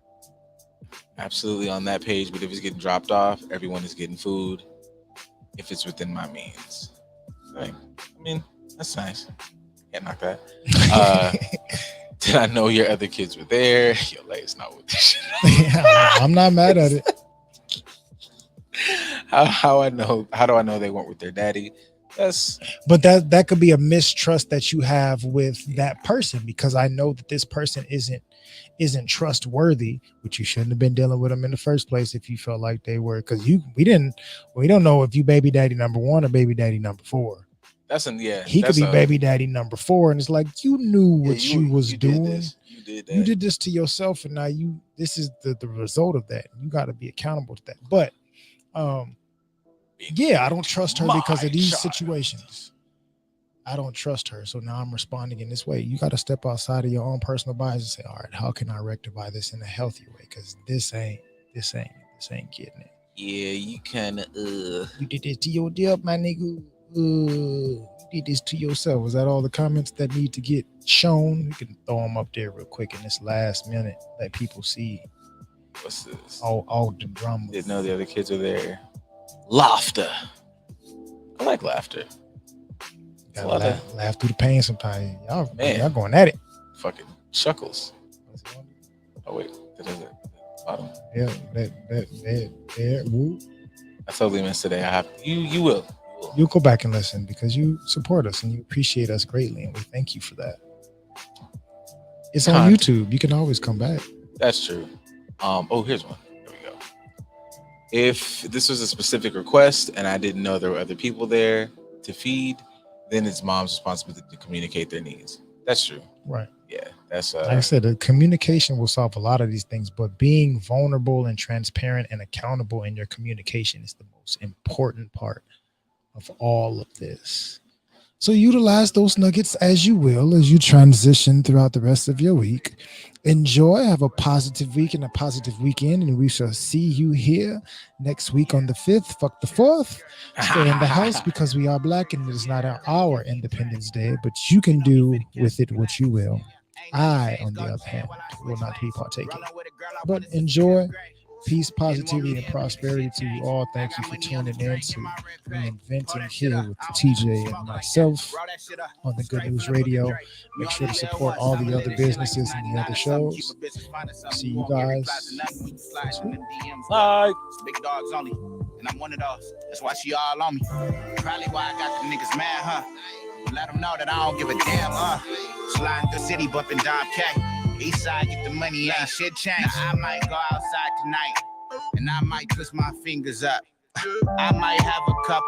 Absolutely on that page, but if it's getting dropped off, everyone is getting food if it's within my means. Like, I mean, that's nice. Can't knock that. Did I know your other kids were there? Yo, like, it's not with this shit. Yeah, I'm not mad at it. How do I know they weren't with their daddy? But that could be a mistrust that you have with that person, because I know that this person isn't trustworthy, which you shouldn't have been dealing with them in the first place if you felt like they were, because we don't know if you baby daddy number 1 or baby daddy number 4. He could be baby daddy number 4, and it's like, you knew what you was doing. You did this to yourself, and now this is the result of that. You got to be accountable to that. But yeah, I don't trust her because of these situations. I don't trust her. So now I'm responding in this way. You got to step outside of your own personal bias and say, all right, how can I rectify this in a healthy way? Because this ain't getting it. Yeah, you kind of you did this to your dip, my nigga. You did this to yourself. Was that all the comments that need to get shown? We can throw them up there real quick in this last minute. Let people see. What's this? All the drama. Didn't know the other kids are there. Laughter. I like laughter. Gotta laugh through the pain sometimes. Y'all going at it. Fucking chuckles. Oh wait, that is it. Bottom. Yeah, that woo. I totally missed today. I have you will. You'll go back and listen because you support us and you appreciate us greatly, and we thank you for that. It's on YouTube. You can always come back. That's true. Here's one. There we go. If this was a specific request and I didn't know there were other people there to feed, then it's mom's responsibility to communicate their needs. That's true. Right. Yeah. That's like I said, the communication will solve a lot of these things, but being vulnerable and transparent and accountable in your communication is the most important part of all of this. So utilize those nuggets as you will, as you transition throughout the rest of your week. Enjoy, have a positive week and a positive weekend, and we shall see you here next week on the 5th. Fuck the 4th. Stay in the house because we are Black and it is not our Independence Day, but you can do with it what you will. I, on the other hand, will not be partaking. But enjoy. Peace, positivity, and prosperity to you all. Thank you for tuning in to Reinventing here with TJ and myself on the Good News Radio. Make sure to support all the other businesses and the other shows. See you guys. Bye. Big dogs only, and I'm one of those. That's why she all on me. Probably why I got the niggas mad, huh? Let them know that I don't give a damn, Sliding through the city, bumping Dom K. East side, get the money, ain't shit changed. Now, I might go outside tonight, and I might twist my fingers up. I might have a couple